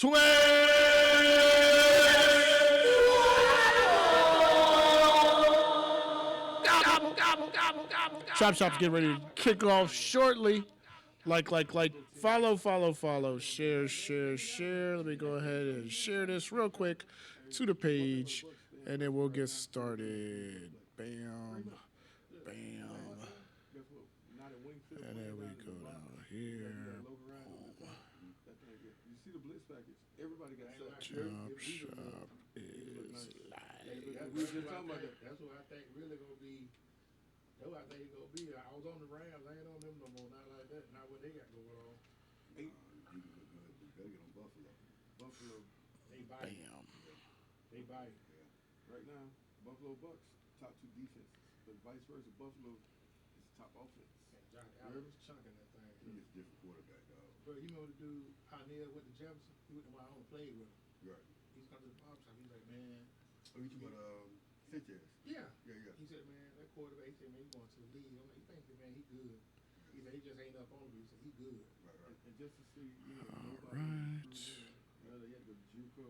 Chop Shop's getting ready to kick off shortly. Like, follow, share. Let me go ahead and share this real quick to the page, and then we'll get started. Bam. And then we go down here. You see the blitz package. Everybody got set. Chop Shop is live. We just talking about that. That's what I think really gonna be. That's what I think it's gonna be. I was on the Rams. I ain't on them no more. Not like that. Not what they got going on. You better get on Buffalo. Buffalo. They bite. Bam. They bite. Yeah. Right now, Buffalo Bucks top 2 defenses, but vice versa, Buffalo is top offense. And Josh Allen was chunking that thing. He is a different quarterback, dog. Bro, you remember the dude Haniel with the Jefferson? He went to my home played with him. Right. He's come to the barber shop. He's like, man. Oh, you talking about Sanchez? Yeah. Yeah. He said, man, that quarterback. He said, man, he going to the league. I'm like, you think, man, he good? He said, he just ain't up on me. He said, he good. Right. And just to see, Right. he had the JUCO.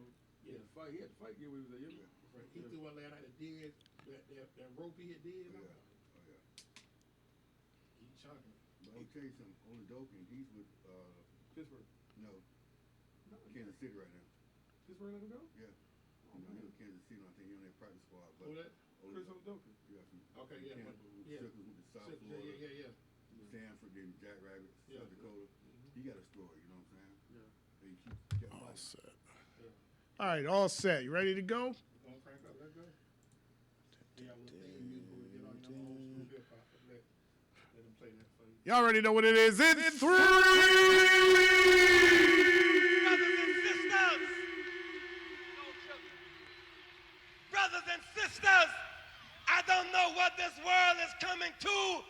Yeah. He had to fight here when he was at Yale. Right. He threw one last night that did that rope he had did. Oh, I'm yeah. like, he chunking. But I'll tell you something, Oladokun, he's with Pittsburgh. No, Kansas City right now. Pittsburgh let him go? Yeah. He's with Kansas City. I think he's on their practice squad. But Who that? Chris Oladokun. Yeah, from Okay, yeah. Tampa, who Yeah. Circles with the South Florida. Yeah. Stanford, then Jackrabbit, Yeah. South Dakota. He got a story, you know what I'm saying? Yeah. And he kept All fighting. set. Yeah. All right, all set. You ready to go? Gonna crank up, let go. Yeah, we'll theme music before we get on, old school hip hop. Let them play that for you. Y'all already know what it is. It's 3. Brothers and sisters, I don't know what this world is coming to.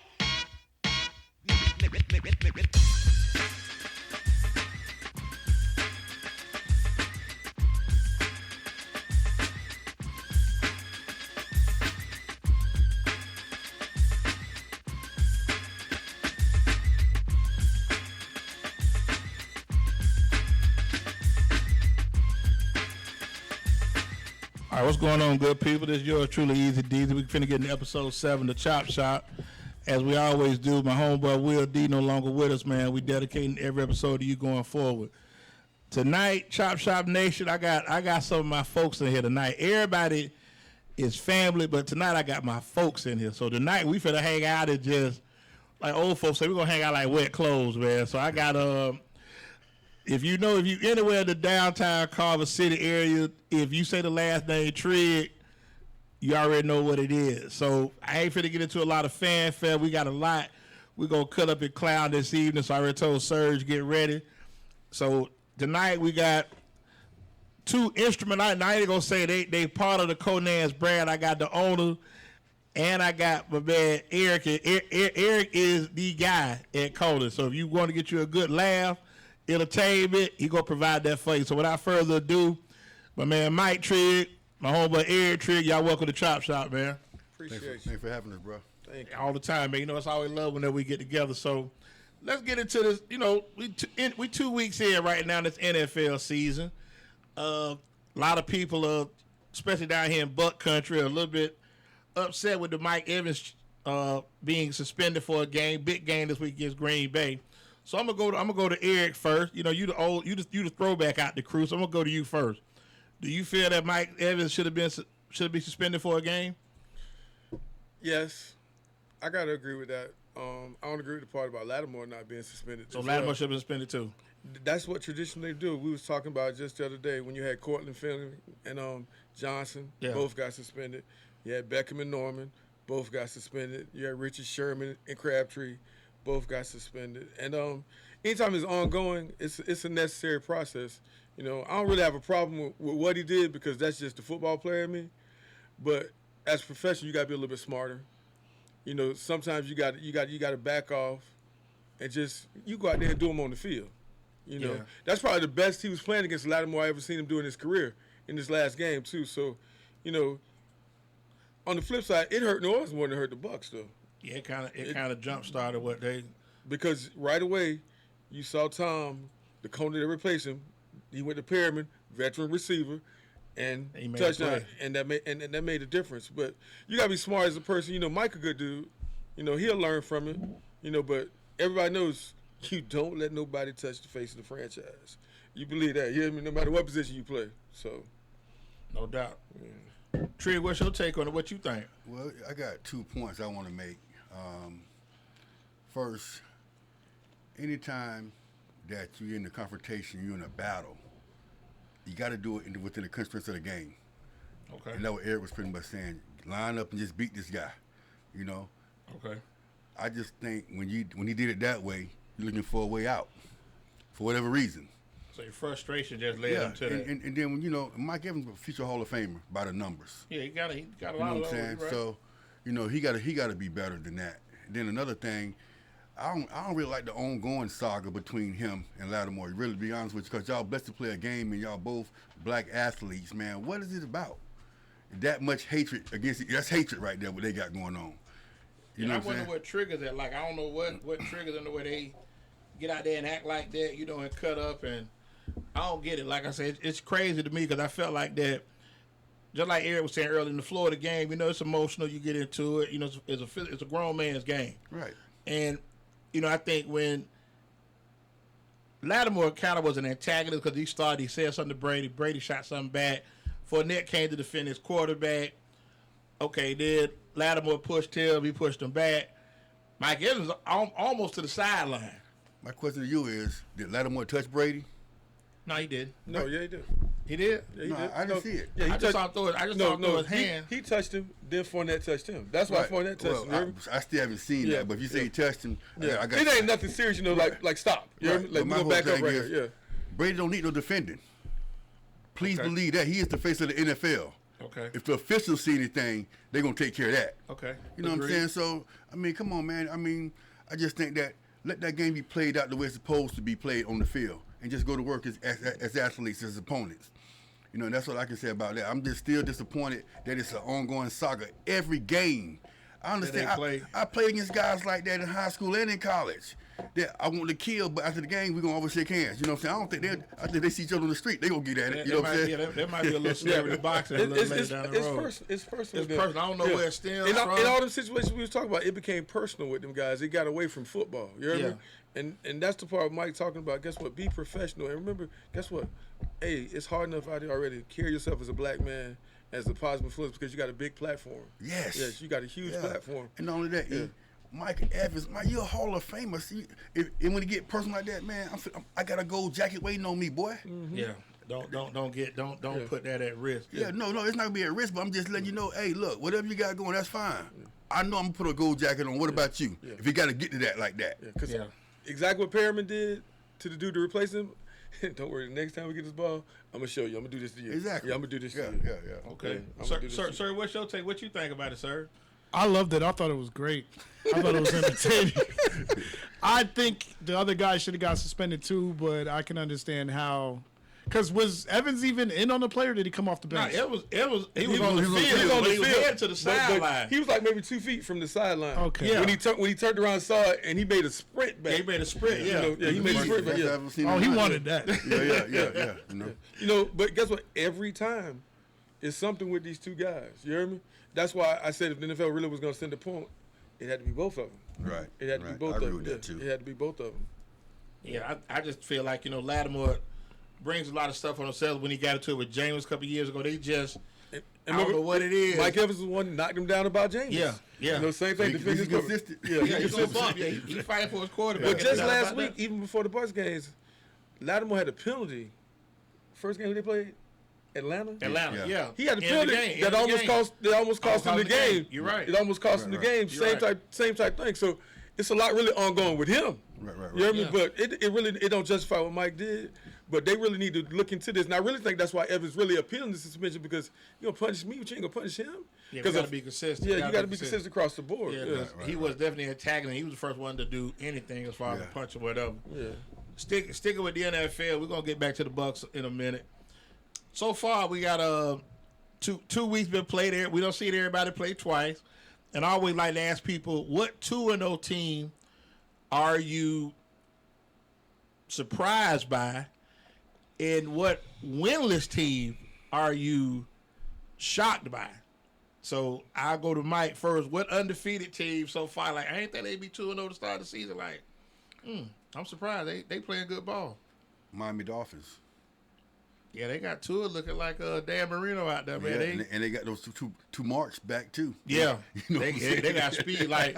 All right, what's going on, good people? This is yours truly, Easy Deezy. We finna get in episode 7 of Chop Shop. As we always do, my homeboy Will D no longer with us, man. We dedicating every episode to you going forward. Tonight, Chop Shop Nation, I got some of my folks in here tonight. Everybody is family, but tonight I got my folks in here. So tonight we finna hang out and just, like old folks say, we're gonna hang out like wet clothes, man. So I got if you anywhere in the downtown Carver City area, if you say the last name Trigg, you already know what it is. So I ain't finna get into a lot of fanfare. We got a lot. We're going to cut up and clown this evening. So I already told Serge, get ready. So tonight we got 2 instruments. I ain't going to say they part of the Conan's brand. I got the owner and I got my man Eric. Eric is the guy at Conan. So if you want to get you a good laugh, entertainment, he gonna provide that for you. So without further ado, my man Mike Trigg, my homeboy Eric Trigg, y'all welcome to Chop Shop, man. Appreciate you. Thanks for having us, bro. Thank you. All the time, man. You know, it's always love whenever we get together. So let's get into this. You know, we 2 weeks in right now, this NFL season. A lot of people, especially down here in Buck Country, are a little bit upset with the Mike Evans being suspended for a game, big game this week against Green Bay. So I'm gonna go to Eric first. You know, you the throwback out the crew. So I'm gonna go to you first. Do you feel that Mike Evans should be suspended for a game? Yes, I gotta agree with that. I don't agree with the part about Lattimore not being suspended. So Lattimore should have been suspended too. That's what traditionally do. We was talking about just the other day when you had Cortland Finley and Johnson, both got suspended. You had Beckham and Norman, both got suspended. You had Richard Sherman and Crabtree, both got suspended. And anytime it's ongoing, it's a necessary process. You know, I don't really have a problem with what he did because that's just the football player in me. But as a professional, you got to be a little bit smarter. You know, sometimes you got to back off and just you go out there and do them on the field. You know, that's probably the best he was playing against Lattimore I ever seen him do in his career in this last game too. So, you know, on the flip side, it hurt New Orleans more than it hurt the Bucs though. Yeah, it kind of jump started what they because right away you saw Tom, the Coney that replaced him, He went to Perryman, veteran receiver, and He made a touchdown, play. and that made a difference. But you gotta be smart as a person. You know, Mike a good dude. You know, he'll learn from it. You know, but everybody knows you don't let nobody touch the face of the franchise. You believe that? You hear me? No matter what position you play. So, No doubt. Trig, what's your take on it? What you think? Well, I got 2 points I want to make. First, anytime that you're in a confrontation, you're in a battle, you got to do it within the constraints of the game. Okay. And that's what Eric was pretty much saying. Line up and just beat this guy, you know. Okay. I just think when he did it that way, you're looking for a way out, for whatever reason. So your frustration just led him to that. And then when, you know, Mike Evans was a future Hall of Famer by the numbers. Yeah, he got a You lot know of what I'm those. saying? Right? So, you know, he got to be better than that. And then another thing, I don't really like the ongoing saga between him and Lattimore. Really, to be honest with you, because y'all blessed to play a game and y'all both black athletes, man. What is it about? That much hatred against it. That's hatred right there. What they got going on. You know I what I'm wonder saying? what triggers that. Like, I don't know what triggers in the way they get out there and act like that, you know, and cut up. And I don't get it. Like I said, it's crazy to me because I felt like that. Just like Eric was saying earlier in the Florida game, you know, it's emotional. You get into it. You know, it's a grown man's game. Right. And, you know, I think when Lattimore kind of was an antagonist because he said something to Brady. Brady shot something back. Fournette came to defend his quarterback. Okay, then Lattimore pushed him. He pushed him back. Mike Evans almost to the sideline. My question to you is, did Lattimore touch Brady? No, he did. no, yeah, he did. He did? Yeah, he No, did. I didn't see it. Yeah, he I just saw him throw it. I just saw him throw his hand. He touched him, then Fournette touched him. That's why Fournette touched Well, him. I still haven't seen Yeah, that, but if you say yeah. he touched him, Yeah, I got it ain't nothing serious, you know. Like stop. You know what I mean? Right. Like But we my go back whole up thing right is, here. Yeah. Brady don't need no defending. Please Okay. believe that. He is the face of the NFL. Okay. If the officials see anything, they're going to take care of that. Okay. You know what I'm Agreed. saying? So, I mean, come on, man. I mean, I just think that let that game be played out the way it's supposed to be played on the field and just go to work as athletes, as opponents. You know, and that's what I can say about that. I'm just still disappointed that it's an ongoing saga every game. I understand. they play. I played against guys like that in high school and in college. That I want to kill, but after the game, we're going to always shake hands. You know what I'm saying? I think they see each other on the street, they're going to get at it. You know what I'm saying? There might be a little celebrity boxing a little later down the road. It's personal. It's personal. I don't know where it stems in from. all them situations we was talking about, it became personal with them guys. It got away from football. You heard me? And that's the part Mike talking about. Guess what? Be professional. And remember, guess what? Hey, it's hard enough out here already to carry yourself as a black man as a positive influence because you got a big platform. Yes. You got a huge platform. And not only that, Mike Evans, you're a Hall of Famer. See, and when you get personal like that, man, I got a gold jacket waiting on me, boy. Yeah. Don't put that at risk. Yeah, no, it's not gonna be at risk, but I'm just letting you know, hey, look, whatever you got going, that's fine. I know I'm gonna put a gold jacket on. What about you? If you got to get to that like that. Because exactly what Perriman did to the dude to replace him. Don't worry. The next time we get this ball, I'm gonna show you. I'm gonna do this to you. Exactly. Yeah, I'm gonna do this to you. Yeah. Okay. I'm gonna do this to you. Sir, what's your take? What you think about it, sir? I loved it. I thought it was great. I thought it was entertaining. I think the other guy should have got suspended too, but I can understand how. Because was Evans even in on the play, or did he come off the Nah, bench? he was on the He field. was on the but he was field. headed to the But sideline. he was like maybe 2 feet from the sideline. Okay. Yeah. When he turned around, and saw it, and he made a sprint back. He made a sprint. Yeah. He made a sprint back. Yeah. Oh, he wanted that. Yeah. You know. You know, but guess what? Every time, it's something with these two guys. You hear me? That's why I said if the NFL really was going to send a point, it had to be both of them. Right. It had to be both I of agree them. with that too. It had to be both of them. Yeah, I just feel like, Lattimore brings a lot of stuff on themselves. When he got into it with James a couple years ago, they just And I don't know what it is. Mike Evans was the one that knocked him down about James. Yeah. You know, same thing. He's Defensive cover. consistent. Yeah, he's gonna bump. Yeah, he fighting for his quarterback. But just Not last about week, that. even before the Bucs games, Lattimore had a penalty. First game they played, Atlanta. Yeah. He had a End the penalty game, that end the almost game. cost him the game. You're right. It almost cost him the game. You're right. Same type thing. So it's a lot really ongoing with him. Right. You hear me? Yeah. But it really don't justify what Mike did. But they really need to look into this. And I really think that's why Evans really appealing this suspension because you gonna punish me, but you ain't gonna punish him. Yeah, you gotta be consistent. Yeah, you gotta be consistent across the board. Yeah, Yeah. 'cause he was definitely attacking. He was the first one to do anything as far as a punch or whatever. Yeah. Sticking with the NFL, we're gonna get back to the Bucs in a minute. So far, we got two weeks been played there. We don't see everybody play twice, and I always like to ask people, what 2-0 team are you surprised by, And what winless team are you shocked by? So I'll go to Mike first. What undefeated team so far? Like, I ain't think they'd be 2-0 to start the season. Like, I'm surprised. They playing good ball. Miami Dolphins. Yeah, they got Tua looking like Dan Marino out there, man. Yeah, and they got those two marks back too. Yeah, You know they got speed. Like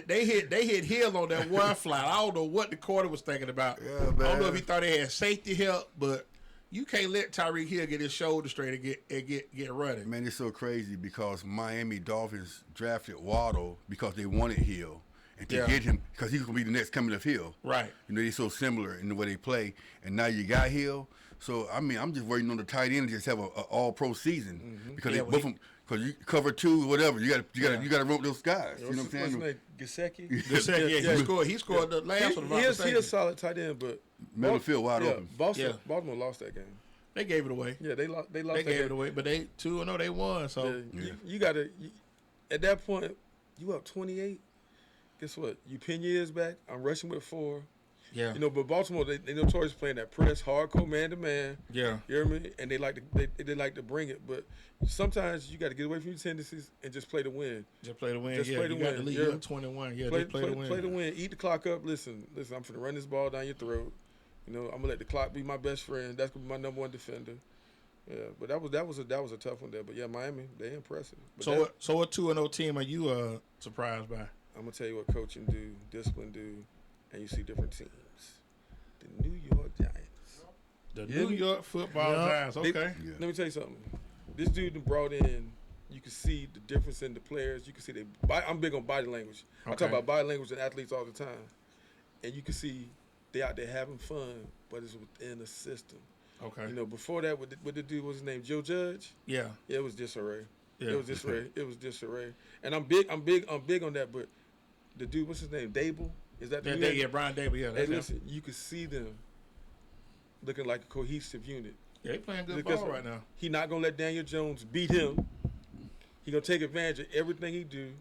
they hit Hill on that one fly. I don't know what the quarter was thinking about. Yeah, I don't know man. if he thought he had safety help, but you can't let Tyreek Hill get his shoulder straight and get running. Man, it's so crazy because Miami Dolphins drafted Waddle because they wanted Hill. And to get him, because he's going to be the next coming of Hill. Right. You know, they're so similar in the way they play. And now you got Hill. So, I mean, I'm just waiting on the tight end to just have a all-pro season. Because they both of them, because you cover two, whatever, you got to run with those guys. You know what I'm saying? What's his name? Gesicki? Gesicki, he scored the last one. He's a solid tight end, but Middle field wide open. Baltimore lost that game. They gave it away. Yeah, they lost. They gave it away, but they 2-0. They won. So you got to. At that point, you up 28. Guess what? You pin your ears back. I'm rushing with 4. Yeah. You know, but Baltimore, they notorious playing that press, hardcore man to man. Yeah. You hear me? And they like to bring it, but sometimes you got to get away from your tendencies and just play to win. Just play to win. Just yeah, play to you got win. the lead. Yeah. You're 21. Yeah, Play, just play to win. Play to win. Eat the clock up. Listen. I'm finna run this ball down your throat. You know, I'm gonna let the clock be my best friend. That's gonna be my number one defender. Yeah, but that was a tough one there. But yeah, Miami, they impressive. But So what 2-0 team are you surprised by? I'm gonna tell you what coaching do, discipline do, and you see different teams. The New York Giants. The New York Football Giants. Okay. Let me tell you something. This dude brought in. You can see the difference in the players. You can see I'm big on body language. I talk about body language and athletes all the time, and you can see they out there having fun, but it's within a system. Okay. You know, before that, what the dude was his name? Joe Judge. Yeah. It was disarray. Yeah. It was disarray. And I'm big on that. But the dude, what's his name? Dable. Is that the dude? Yeah, Brian Dable. Yeah. Hey, listen, you can see them looking like a cohesive unit. Yeah, they playing good ball right now. He not gonna let Daniel Jones beat him. He gonna take advantage of everything he do.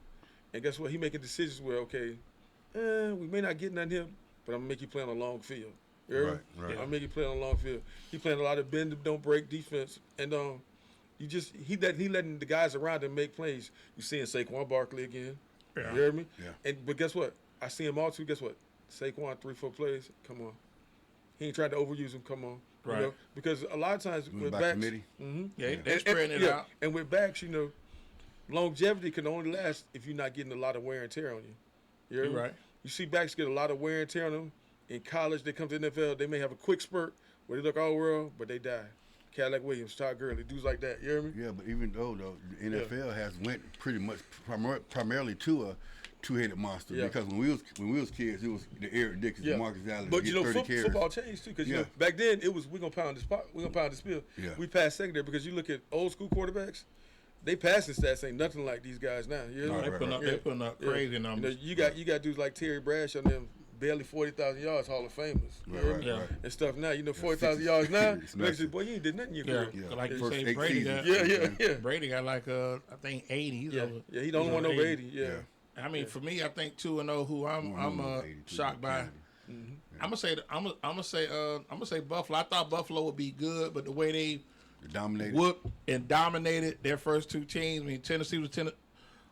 And guess what? He making decisions where we may not get nothing here, but I'm gonna make you play on a long field. You heard me? Right. I'm gonna make you play on a long field. He playing a lot of bend don't break defense, and he letting the guys around him make plays. You seeing Saquon Barkley again? Yeah. You heard me? Yeah. But guess what? I see him all too. Guess what? Saquon 3-4 plays. Come on. He ain't trying to overuse him. Come on. Right. You know? Because a lot of times with back backs, committee. Yeah, they're spreading it out. And with backs, you know, longevity can only last if you're not getting a lot of wear and tear on you. You hear me? You're right. You see backs get a lot of wear and tear on them. In college, they come to the NFL, they may have a quick spurt where they look all world, but they die. Cadillac Williams, Todd Gurley, dudes like that. You hear me? Yeah, but even though the NFL has went pretty much primarily to a two-headed monster because when we was kids, it was the Eric Dicks, the Marcus Allen. But get you know, 30 carries. football changed too because you know, back then it was we gonna pound this bill. Yeah. We passed secondary because you look at old school quarterbacks, they passing stats ain't nothing like these guys now. You know? They putting up crazy numbers. You know, you got dudes like Terry Bradshaw and them. Barely 40,000 yards, Hall of Famers, Right. and stuff. Now you know 40,000 yards now. It's Like, nothing. boy, you ain't did nothing in your career. Like you First say, 8 Brady got. seasons. Brady got like I think 80. He's over. Yeah, he the only one over 80. Yeah. I mean, for me, I think 2-0. Who I'm 82, shocked by. I'm gonna say Buffalo. I thought Buffalo would be good, but the way they Dominated. whooped and dominated their first two teams. I mean, Tennessee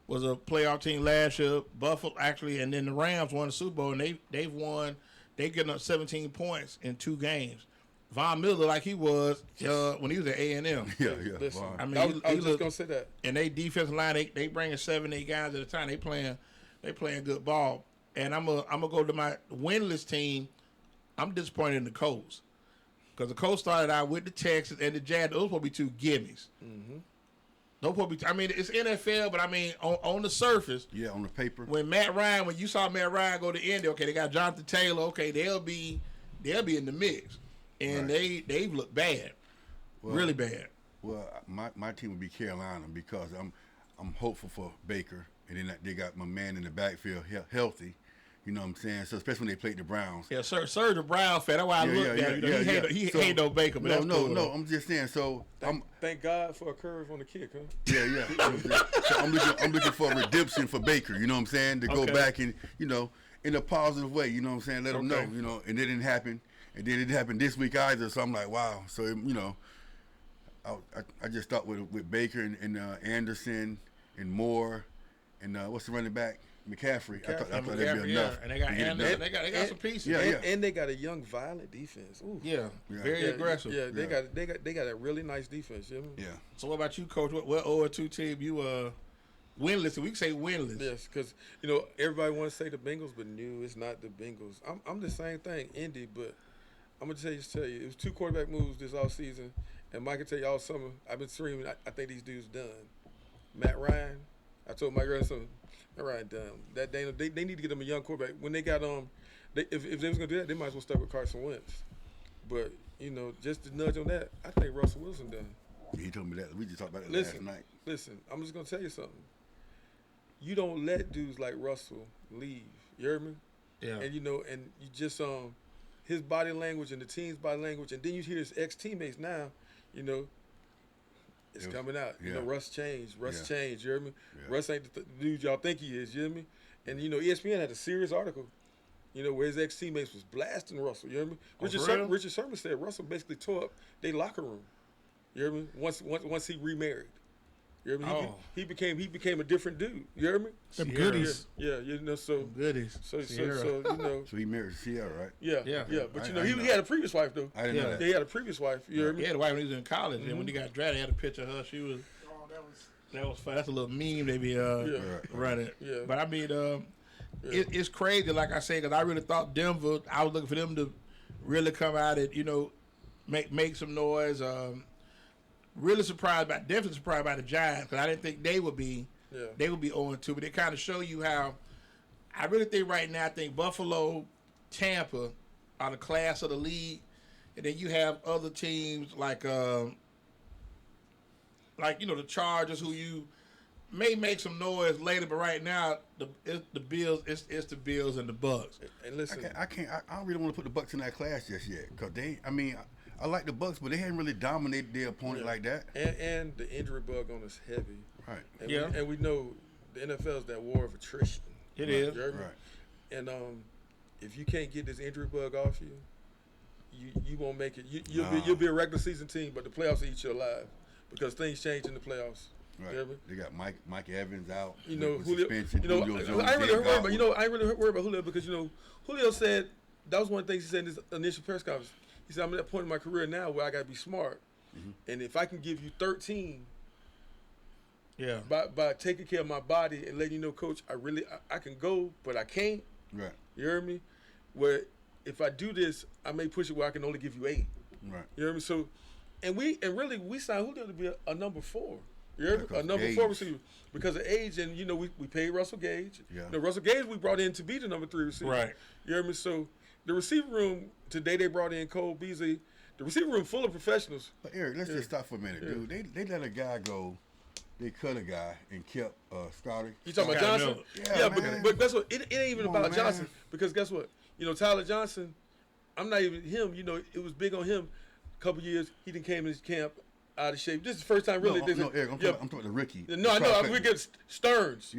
was a playoff team last year. Buffalo actually, and then the Rams won the Super Bowl, and they've won. They getting up 17 points in 2 games. Von Miller, like he was when he was at A&M. Yeah. Listen, Wow. I mean, I was just gonna say that. And they defensive line, they bringing 7-8 guys at a time. They playing good ball. And I'm gonna go to my winless team. I'm disappointed in the Colts because the Colts started out with the Texans and the Jags. Those will be 2 gimmies. Those will be. I mean, it's NFL, but I mean, on the surface. Yeah, on the paper. When you saw Matt Ryan go to Indy, okay, they got Jonathan Taylor. Okay, they'll be in the mix, and they've looked bad, really bad. Well, my team would be Carolina because I'm hopeful for Baker, and then they got my man in the backfield healthy. You know what I'm saying? So especially when they played the Browns. Yeah, Serge Brown fan. That's why I looked at him. He hate no Baker, but no. I'm just saying. So Thank God for a curve on the kick, huh? Yeah. So I'm looking for a redemption for Baker. You know what I'm saying? To go back and in a positive way. You know what I'm saying? Let him know. And it didn't happen. And then it happened this week either. So I'm like, wow. So I just thought with Baker and Anderson and Moore and what's the running back? McCaffrey. I thought that'd be enough. And they got Anderson. They got some pieces. And they got a young, violent defense. Ooh. Yeah, very aggressive. Yeah, they got a really nice defense. You know? Yeah. So what about you, Coach? What 0-2 team you winless? We can say winless. Yes, because everybody wants to say the Bengals, but no, it's not the Bengals. I'm the same thing, Indy, but I'm gonna tell you, it was 2 quarterback moves this off season, and Mike can tell you all summer. I've been screaming. I think these dudes done. Matt Ryan. I told my grandson, Matt Ryan done. That they need to get them a young quarterback. When they got if they was gonna do that, they might as well start with Carson Wentz. But just to nudge on that, I think Russell Wilson done. He told me that. We just talked about it last night. Listen, I'm just gonna tell you something. You don't let dudes like Russell leave. You hear me? Yeah. And and you just his body language and the team's body language, and then you hear his ex-teammates now, it's coming out. Yeah. Russ changed. Russ Yeah. changed. You hear me? Yeah. Russ ain't the dude y'all think he is. You hear me? And ESPN had a serious article, where his ex-teammates was blasting Russell. You hear me? Richard Sherman said Russell basically tore up their locker room. You hear me? Once he remarried. You hear me? Oh. He became a different dude. You hear me? Them goodies. Yeah, so Goodies. so Sierra. So he married Sierra, right? yeah. But I he know. had a previous wife though. I didn't know that. He had a previous wife. You hear me? He had a wife when he was in college, and when he got drafted, he had a picture of her. She was. That was fun. That's a little meme they be running. Yeah. But I mean, it's crazy, like I say, because I really thought Denver. I was looking for them to really come out and make some noise. Really definitely surprised by the Giants, because I didn't think they would be. Yeah. They would be 0-2, but they kind of show you how. I really think right now, I think Buffalo, Tampa are the class of the league, and then you have other teams like the Chargers, who you may make some noise later, but right now it's the Bills. It's the Bills and the Bucks. And listen, I don't really want to put the Bucks in that class just yet, because I like the Bucks, but they hadn't really dominated their opponent like that. and the injury bug on us heavy. Right. And we know the NFL is that war of attrition. It is. You heard me? Right. And if you can't get this injury bug off you won't make it. You'll be a regular season team, but the playoffs will eat you alive, because things change in the playoffs. Right. You hear me? They got Mike Evans out. Julio. Suspension. Julio Jones, I ain't really Dave worried Godwin. about. I ain't really worried about Julio, because Julio said that was one of the things he said in his initial press conference. He said, I'm at that point in my career now where I got to be smart. Mm-hmm. And if I can give you 13 Yeah. by taking care of my body and letting you know, Coach, I can go, but I can't. Right. You hear me? Where if I do this, I may push it where I can only give you 8. Right. You hear me? So, and really we signed Julio to be a number 4. You hear me? because A number age. 4 receiver, because of age, and we paid Russell Gage. Yeah. Russell Gage we brought in to be the number 3 receiver. Right. You hear me? So the receiver room today, they brought in Cole Beasley. The receiver room full of professionals. But Eric, let's just stop for a minute, dude. They let a guy go. They cut a guy and kept Scotty. You talking about Scott Johnson? Miller. Yeah, man. but guess what? It ain't even Come on, about man. Johnson, because guess what? Tyler Johnson, I'm not even him. It was big on him. A couple years, he didn't came in his camp out of shape. This is the first time really. No, Eric, I'm talking about the Ricky. No, I know. We get Stearns.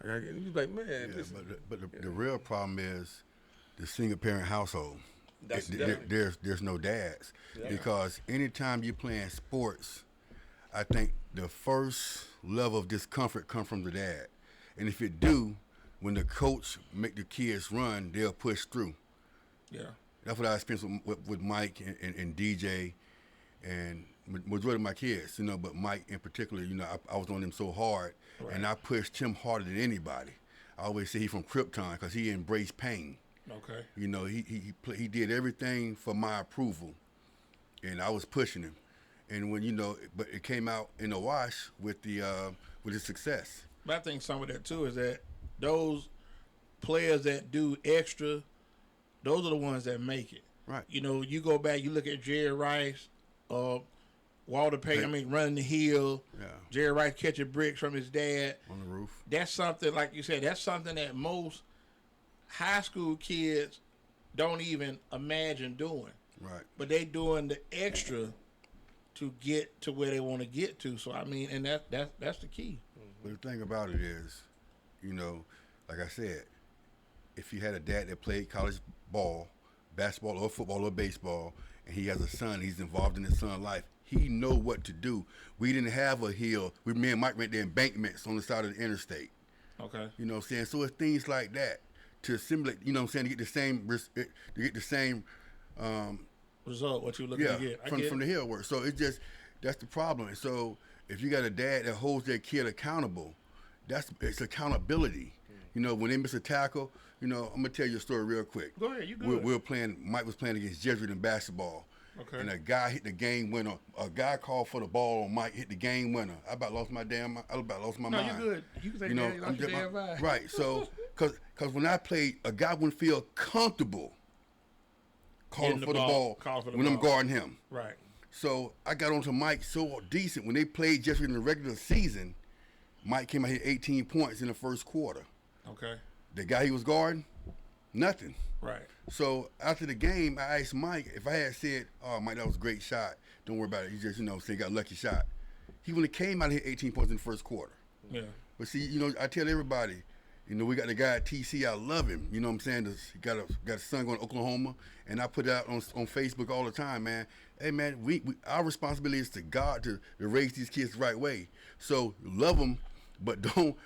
You like, man, Yeah, this, but the real problem is the single parent household. That's There's no dads because anytime you're playing sports, I think the first level of discomfort come from the dad, and if it do, when the coach make the kids run, they'll push through. Yeah. That's what I experienced with Mike and DJ, and majority of my kids, but Mike in particular, I was on him so hard, and I pushed him harder than anybody. I always say he from Krypton because he embraced pain. Okay. He did everything for my approval, and I was pushing him, and when but it came out in a wash with his success. But I think some of that too is that those players that do extra, those are the ones that make it. Right. You go back, you look at Jerry Rice, Walter Payton, running the hill. Yeah. Jerry Rice catching bricks from his dad. On the roof. That's something, like you said, that's something that most high school kids don't even imagine doing. Right. But they doing the extra to get to where they want to get to. So, and that's the key. But the thing about it is, like I said, if you had a dad that played college ball, basketball or football or baseball, and he has a son, he's involved in his son's life, he know what to do. We didn't have a hill. Me and Mike rent the embankments on the side of the interstate. Okay. You know what I'm saying? So it's things like that to assimilate, to get the same result, what you're looking to get. From the hill work. So it's just, that's the problem. And so if you got a dad that holds their kid accountable, it's accountability. When they miss a tackle, I'm gonna tell you a story real quick. Go ahead, you good. Mike was playing against Jesuit in basketball. Okay. And a guy hit the game winner. A guy called for the ball on Mike, hit the game winner. I about lost my mind. No, you're good. You can say you lost your damn mind. Right. So, because when I played, a guy wouldn't feel comfortable calling for the ball when I'm guarding him. Right. So I got onto Mike so decent. When they played Jesuit in the regular season, Mike came out here 18 points in the first quarter. Okay. The guy he was guarding, nothing. Right. So after the game, I asked Mike if I had said, "Oh, Mike, that was a great shot. Don't worry about it. You just, say you got a lucky shot." He wouldn't have came out here 18 points in the first quarter. Yeah. But see, I tell everybody, we got the guy at TC. I love him. You know what I'm saying? He got a son going to Oklahoma, and I put it out on Facebook all the time, man. Hey, man, we our responsibility is to God to raise these kids the right way. So love them, but don't.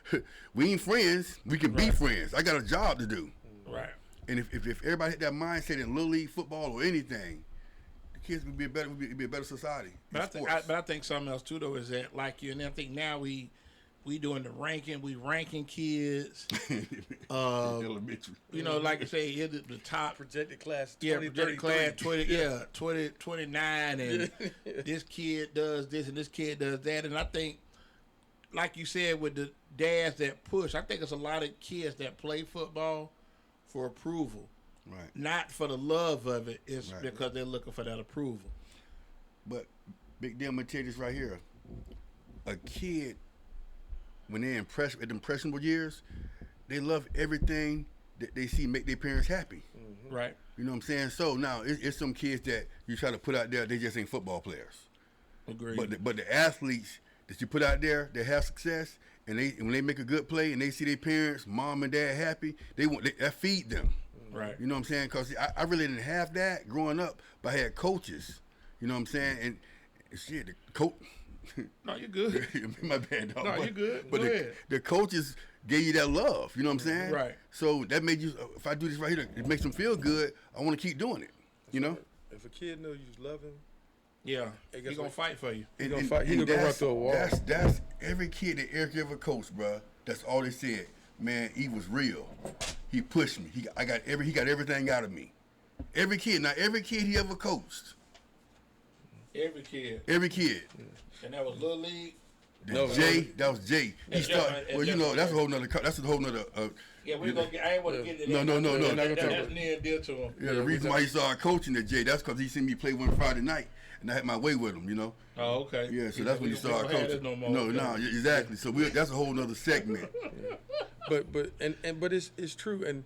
We ain't friends. We can be friends. I got a job to do. Right. And if everybody had that mindset in Little League football or anything, the kids would be a better society. But I think something else too though is that like you, and I think now we doing the ranking. We ranking kids. Elementary. Like I say, the top projected class. 20, projected class 20, 29, and this kid does this and this kid does that, and I think, like you said, with the dads that push, I think there's a lot of kids that play football for approval, right? Not for the love of it. It's because they're looking for that approval. But Big deal, I'm gonna tell you this right here. A kid, when they're at impressionable years, they love everything that they see make their parents happy. Mm-hmm. Right. You know what I'm saying? So now it's some kids that you try to put out there, they just ain't football players. Agreed. But the athletes that you put out there that have success, and when they make a good play and they see their parents, mom and dad happy, that feed them. Right. You know what I'm saying? Because I really didn't have that growing up, but I had coaches. You know what I'm saying? And shit, the coach. No, you're good. My bad, dog. No, you're good. But Go ahead. The coaches gave you that love. You know what I'm saying? Right. So that made you. If I do this right here, it makes them feel good. I want to keep doing it. You know. If a kid knows you love him, yeah, he's gonna fight for you. He's gonna fight. He's gonna run through a wall. That's every kid that Eric ever coached, bro. That's all they said. Man, he was real. He pushed me. He got everything out of me. Every kid. Now every kid he ever coached. Every kid. Every kid. And that was Little League. That was Jay. He started. Well, that's a whole nother. Yeah, we're gonna get. I ain't want to get into that. No. That's near and dear to him. Yeah, the reason why he started coaching at Jay, that's because he seen me play one Friday night, and I had my way with him. You know. Oh, okay. Yeah, so that's when he started coaching. No, exactly. So that's a whole nother segment. But it's true, and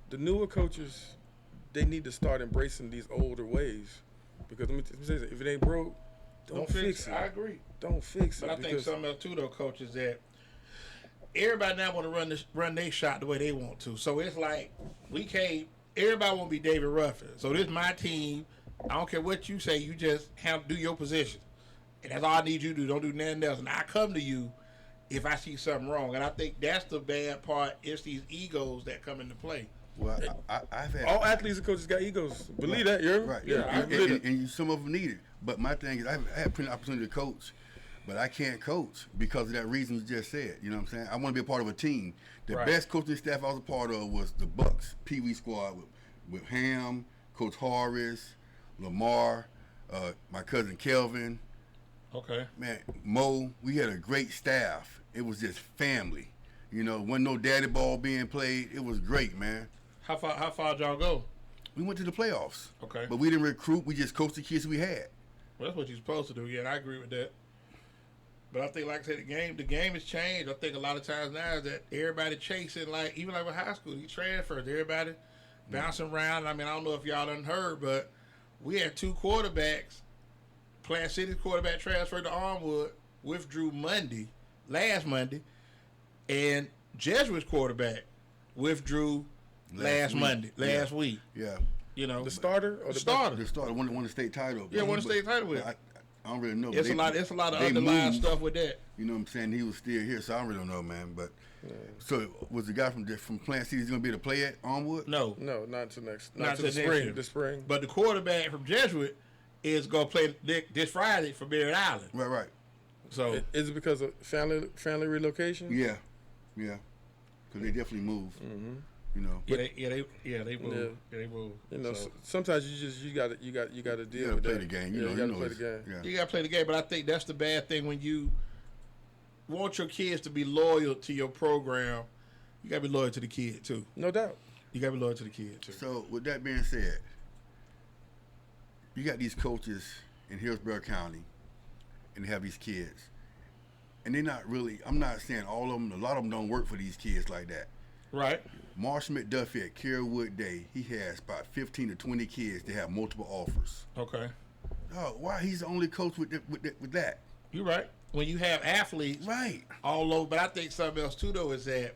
the newer coaches, they need to start embracing these older ways, because let me say this, if it ain't broke, don't fix it. I agree. Don't fix it. But I think something else too, though, coach, is that everybody now want to run their shot the way they want to. So it's like we can't. Everybody want to be David Ruffin. So this is my team. I don't care what you say. You just do your position, and that's all I need you to do. Don't do nothing else. And I come to you if I see something wrong. And I think that's the bad part. It's these egos that come into play. Well, I've had All athletes and coaches got egos. Believe that, you hear me? right. Yeah, I believe it. And some of them need it. But my thing is, I had plenty of opportunity to coach, but I can't coach because of that reason you just said. You know what I'm saying? I want to be a part of a team. The Right. best coaching staff I was a part of was the Bucks Pee Wee squad with Ham, Coach Horace, Lamar, my cousin Kelvin, Okay. man, Mo. We had a great staff. It was just family. You know, wasn't no daddy ball being played. It was great, man. How far did y'all go? We went to the playoffs. Okay. But we didn't recruit. We just coached the kids we had. Well, that's what you're supposed to do. Yeah, and I agree with that. But I think, like I said, the game has changed. I think a lot of times now is that everybody chasing, like, even like with high school, you transfers, everybody bouncing around. I mean, I don't know if y'all done heard, but we had 2 quarterbacks. Plant City's quarterback transferred to Armwood, withdrew last Monday, and Jesuit's quarterback withdrew last week. Yeah. You know, The starter or the the starter. The starter won the state title. Yeah, won the state title with. I don't really know. It's a lot of underlying stuff with that. You know what I'm saying? He was still here, so I don't really know, man. But so was the guy from Plant City going to be able to play at Armwood? No, No, not until next. Not Not until the till next spring. year. The spring. but the quarterback from Jesuit is gonna play this Friday for Merritt Island. Right. So Is it because of family relocation? Yeah. Because they definitely moved. Mm-hmm. You know. they move. Yeah, they move. You know, So, sometimes you got to deal You gotta with play that. the game. You Yeah, know, you got to know play the it's- game. Yeah. you gotta play the game, but I think that's the bad thing when you want your kids to be loyal to your program. You gotta be loyal to the kid too. No doubt. You gotta be loyal to the kid too. So with that being said, you got these coaches in Hillsborough County, and they have these kids, and they're not really. I'm not saying all of them. A lot of them don't work for these kids like that. Right. Marshall McDuffie at Carrollwood Day, he has about 15 to 20 kids that have multiple offers. Okay. Oh, why he's the only coach with that? You're right. When you have athletes Right. all over, but I think something else too though is that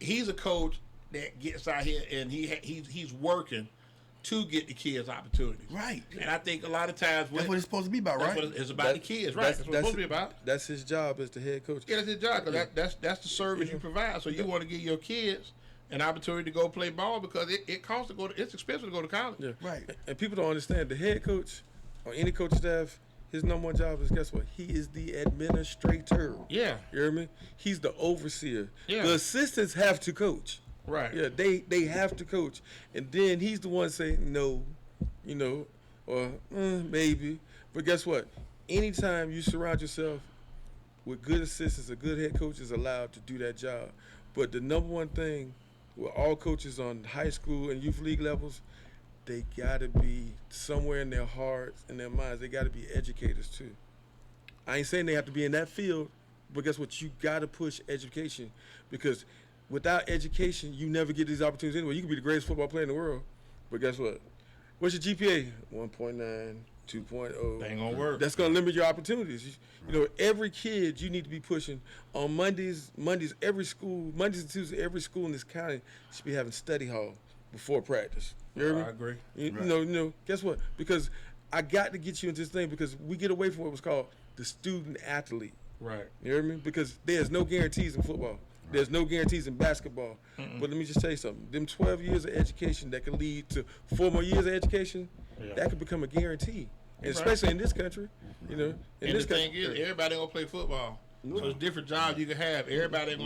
he's a coach that gets out here and he's working to get the kids opportunities. Right. And I think a lot of times That's what it's supposed to be about, that's right? what it's about the kids, right? That's what it's supposed to be about. That's his job as the head coach. Yeah, that's his job. 'Cause that's the service you provide. So you want to give your kids an opportunity to go play ball because it costs to go. It's expensive to go to college. Yeah. Right. And people don't understand the head coach or any coach staff. His number one job is, guess what? He is the administrator. Yeah. You hear me? He's the overseer. Yeah. The assistants have to coach. Right. Yeah, they have to coach. And then he's the one saying no, you know, or maybe. But guess what? Anytime you surround yourself with good assistants, a good head coach is allowed to do that job. But the number one thing with all coaches on high school and youth league levels, they got to be somewhere in their hearts and their minds. They got to be educators too. I ain't saying they have to be in that field, but guess what? You got to push education because without education, you never get these opportunities anyway. You can be the greatest football player in the world, but guess what? What's your GPA? 1.9, 2.0. They ain't gonna work. That's going to limit your opportunities. You know, every kid you need to be pushing. On Mondays, every school, Mondays and Tuesdays, every school in this county should be having study hall before practice. You hear me? I agree. You Right. know, guess what? Because I got to get you into this thing because we get away from what was called the student athlete. Right. You hear me? Because there's no guarantees in football. There's no guarantees in basketball. But let me just tell you something. Them 12 years of education that could lead to 4 more years of education, Yeah. that could become a guarantee. And Right. especially in this country, you know. In And this the thing country, is, everybody ain't gonna play football. So it's different jobs you can have. Everybody ain't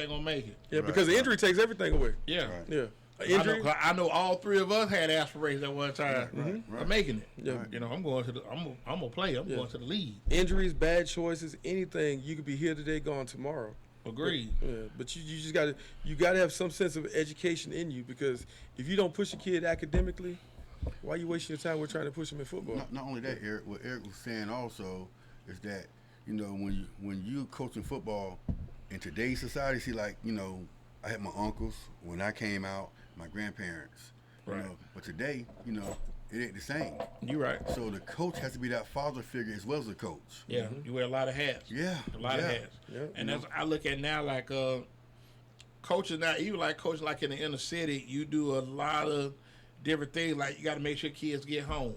gonna make it. yeah, because the injury takes everything away. Yeah. Right. Yeah. Injury. I know all 3 of us had aspirations at one time of making it. Yeah. You know, I'm gonna play. I'm going to the league. Injuries, bad choices, anything. You could be here today, gone tomorrow. Agreed. Yeah, but you just gotta have some sense of education in you because if you don't push a kid academically, why are you wasting your time with trying to push him in football? Not only that, Eric. What Eric was saying also is that when you coaching football in today's society, see, like I had my uncles when I came out, my grandparents, Right. But today, it ain't the same. You right. So the coach has to be that father figure as well as the coach. Yeah, you wear a lot of hats. Yeah, a lot of hats. Yeah. And that's I look at now like coaches now, even like coaches like in the inner city, you do a lot of different things. Like you got to make sure kids get home.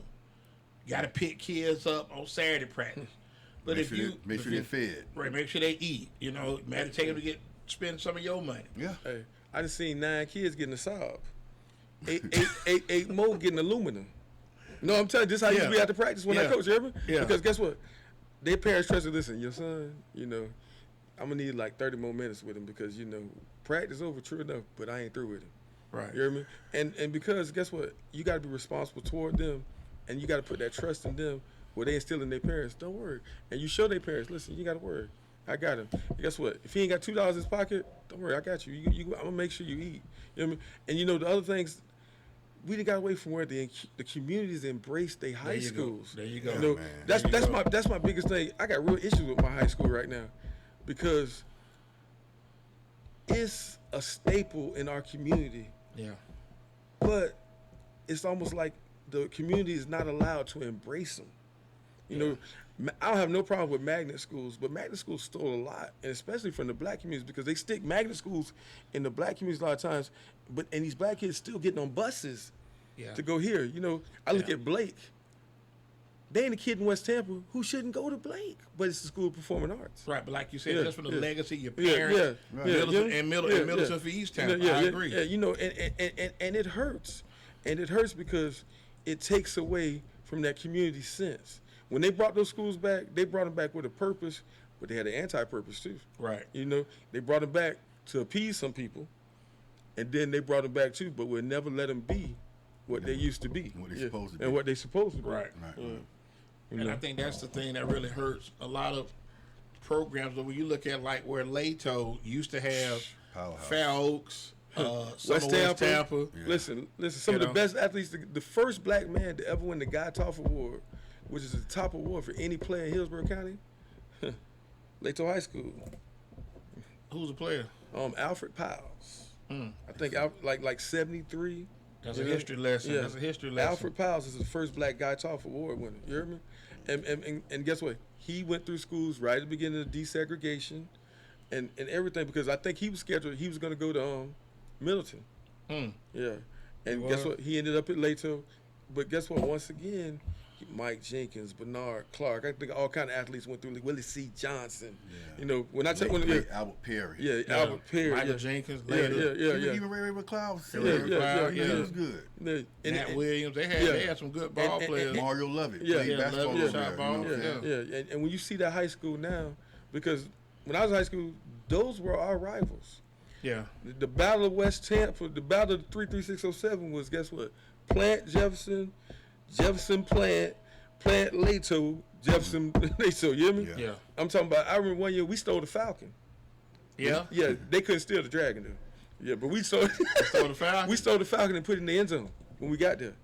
You got to pick kids up on Saturday practice. But Make sure they're fed. Right, make sure they eat. You know, man, take them to spend some of your money. Yeah. Hey, I just seen 9 kids getting a Saab. Eight more getting aluminum. No, I'm telling you, this is how I used to be at the practice when I coach, you hear me? Yeah. Because guess what? Their parents trusted, listen, your son, you know, I'm going to need like 30 more minutes with him because, you know, practice over, true enough, but I ain't through with him. Right. You hear me? And because guess what? You got to be responsible toward them, and you got to put that trust in them where they instill in their parents. Don't worry. And you show their parents, listen, you got to worry. I got him. And guess what? If he ain't got $2 in his pocket, don't worry, I got you. I'm going to make sure you eat. You know what I mean? And you know, the other things, we done got away from where the communities embrace their high schools. There you go. You know, Man. that's my biggest thing. I got real issues with my high school right now because it's a staple in our community, Yeah. but it's almost like the community is not allowed to embrace them. You know, I don't have no problem with magnet schools, but magnet schools stole a lot, and especially from the black communities because they stick magnet schools in the black communities a lot of times, and these black kids still getting on buses to go here. You know, I look at Blake. They ain't a kid in West Tampa who shouldn't go to Blake, but it's the School of Performing Arts. Right, but like you said, Yeah, just from the yeah. legacy, your parents, Middleton for East Tampa. I agree. Yeah, you know, and it hurts. And it hurts because it takes away from that community sense. When they brought those schools back, they brought them back with a purpose, but they had an anti-purpose too. Right. You know, they brought them back to appease some people, and then they brought them back too, but we'll never let them be what they used to be. What they supposed to be. And what they supposed to be. Right. You And know? I think that's the thing that really hurts a lot of programs. But when you look at like where Lato used to have Powerhouse. Fair Oaks, West Tampa. Yeah. Listen. Some of the know? best athletes. The first black man to ever win the Guy Toff Award, which is the top award for any player in Hillsborough County, Lato High School. Who's the player? Alfred Piles. I think like 73. That's a history lesson. Yeah. That's a history lesson. Alfred Piles is the first black Guy Toff Award winner. You hear me? And guess what? He went through schools right at the beginning of desegregation and everything because I think he was scheduled. He was going to go to Middleton. Yeah. And guess what? He ended up at Lato. But guess what? Once again, Mike Jenkins, Bernard Clark. I think all kind of athletes went through. Willie C. Johnson. Yeah. You know, when I tell Albert Perry. Yeah, Albert Perry. Michael Jenkins. Later. Even Ray McLeod. Yeah. was good. Nat Williams. They had some good ball players. Mario Lovett. Yeah. Played basketball Lovett, over shot there, ball. you know what I'm saying? Yeah. And when you see that high school now, because when I was in high school, those were our rivals. Yeah. The Battle of West Tampa, the Battle of 33607 was, guess what? Plant Jefferson, Jefferson Plant, Plant Lato, Jefferson Lato. You hear me? Yeah. I'm talking about, I remember one year we stole the Falcon. Yeah. Yeah, they couldn't steal the Dragon though. Yeah, but we stole Stole the Falcon? We stole the Falcon and put it in the end zone when we got there.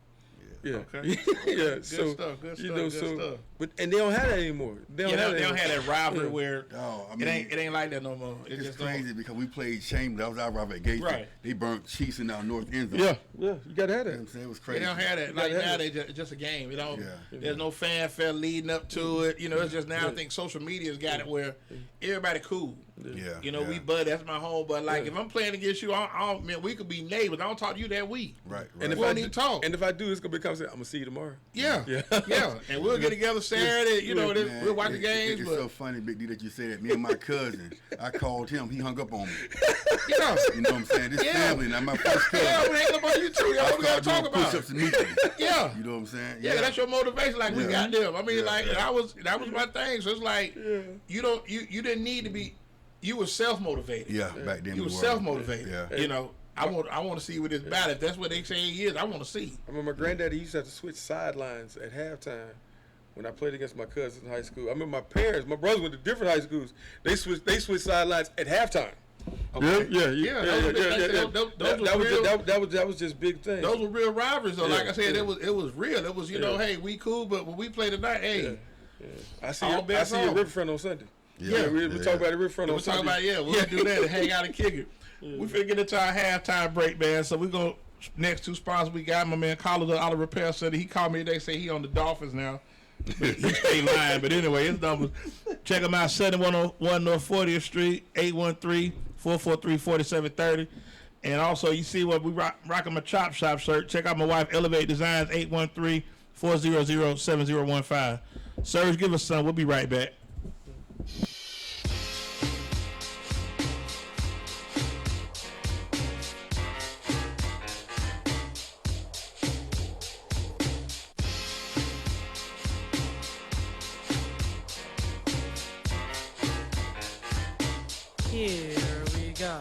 Yeah. Okay. Yeah. Good so, stuff. Good you stuff. know, Good so, stuff. but and they don't have that anymore. They don't have that rivalry Yeah. where Oh, I mean, it ain't like that no more. It It's just don't- crazy because we played Shame. That was our rival at Gates. Right. They burnt Chiefs in our north end zone. Yeah, you gotta have You know what that. I'm saying? It was They crazy. don't have that. You Like gotta now, have they just a game. It don't. Yeah. There's no fanfare leading up to it. You know, it's just now. I think social media's got it where everybody cool. Yeah. You know, yeah. we buddy. That's my home. But like, if I'm playing against you, man, we could be neighbors. I don't talk to you that week. Right. And if We I don't do, even talk. and if I do, it's gonna be a conversation. I'm gonna see you tomorrow. Yeah, Yeah. yeah. And we'll get together Saturday. You know, Man, we'll watch the games. It's But so funny, Big D, that you say that. Me and my cousin, I called him. He hung up on me. yeah, You know what I'm saying? This Yeah. family, now my first cousin. yeah, we hang up on you too. That's what we gotta talk doing about. push-ups immediately. Yeah. You know what I'm saying? Yeah, that's your motivation. Like we Yeah. got them. I mean, Yeah, like yeah. that was my thing. So it's like you didn't need to be. You were self motivated. Yeah, back then. You we were were. self motivated. Yeah. You know, I want to see what it's about. If that's what they say he is, I want to see. I remember my granddaddy used to have to switch sidelines at halftime when I played against my cousins in high school. I remember my brothers went to different high schools. They switched sidelines at halftime. Okay. Yeah. That was just big thing. Those were real rivalries. So, like I said, yeah. it was real. It was hey, we cool, but when we play tonight, hey, I see all you bets at off. Riverfront on Sunday. Yeah, we yeah. talk about the Riverfront we'll on talk Sunday. about we'll do that and hang out and kick it. We finna get into our halftime break, man. So we're gonna next two sponsors we got. My man Carlos at Auto Repair Center. He called me today, say he on the Dolphins now. But he stay lying. But anyway, his numbers. Check him out, 7101 North 40th Street, 813-443-4730. And also, you see what we rocking my Chop Shop shirt. Check out my wife, Elevate Designs, 813-400-7015. Serge, give us some. We'll be right back. Here we go.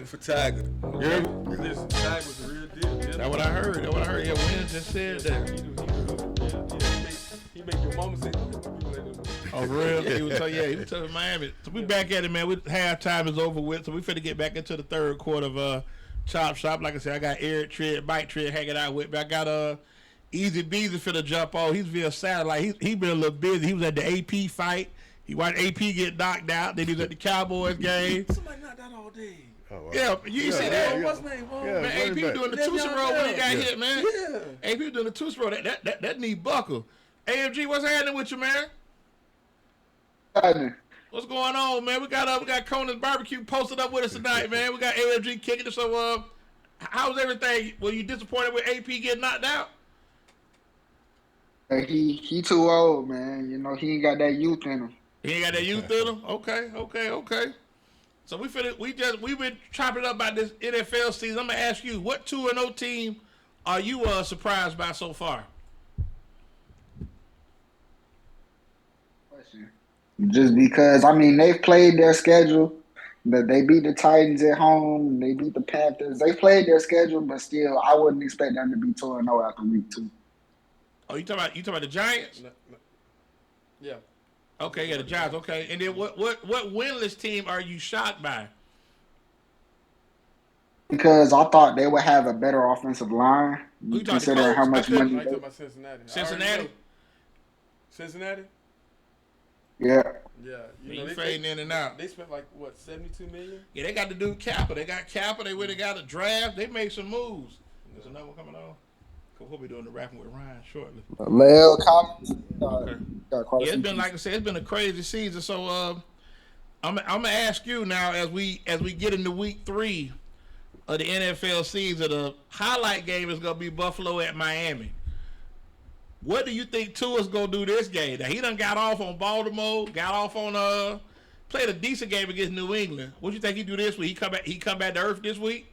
For Tiger. Yeah. Listen, Tiger was the real deal. That's what I heard. That's what I heard. Yeah, Wynn just said that. He make your mama say, Oh, real? He was telling Miami. So we back at it, man. Halftime is over with, so we finna get back into the third quarter of Chop Shop. Like I said, I got Eric Tritt, Mike Tritt hanging out with me. I got Easy Beezy finna jump on. He's via satellite. He been a little busy. He was at the AP fight. He watched AP get knocked out. Then he was at the Cowboys game. somebody knocked out all day. Oh, wow. Yeah, you see that? What's his name? Yeah, Man, AP running back. doing the Tucson roll when he got hit, man. Yeah. AP doing the Tucson roll. That knee buckle. AMG, what's happening with you, man? What's going on, man? We got Conan's Barbecue posted up with us tonight, man. We got AMG kicking it. So, how's everything? Were you disappointed with AP getting knocked out? He too old, man. You know, he ain't got that youth in him. He ain't got that youth in him? Okay. So we've been chopping up about this NFL season. I'm gonna ask you, what 2-0 team are you surprised by so far? Just because, I mean, they've played their schedule. They beat the Titans at home. They beat the Panthers. They played their schedule, but still, I wouldn't expect them to be 2-0 after week 2. Oh, you talking about the Giants? No. Yeah. Okay, yeah, the Giants. Okay, and then what winless team are you shocked by? Because I thought they would have a better offensive line, Who you talking considering how much Colts? money. I talking about Cincinnati. Cincinnati? Cincinnati? Yeah. Yeah. You fading in and out. They spent like what, $72 million? Yeah, they got to do Kappa. They got Kappa. They really got a draft. They made some moves. There's another one coming on. We'll be doing the rapping with Ryan shortly. Lale Collins. Got quite a Yeah, it's few been, like I said, it's been a crazy season. So I'm gonna ask you now, as we get into week 3 of the NFL season, the highlight game is gonna be Buffalo at Miami. What do you think Tua's gonna do this game? Now, he done got off on Baltimore, got off on played a decent game against New England. What do you think he do this week? He come back to earth this week?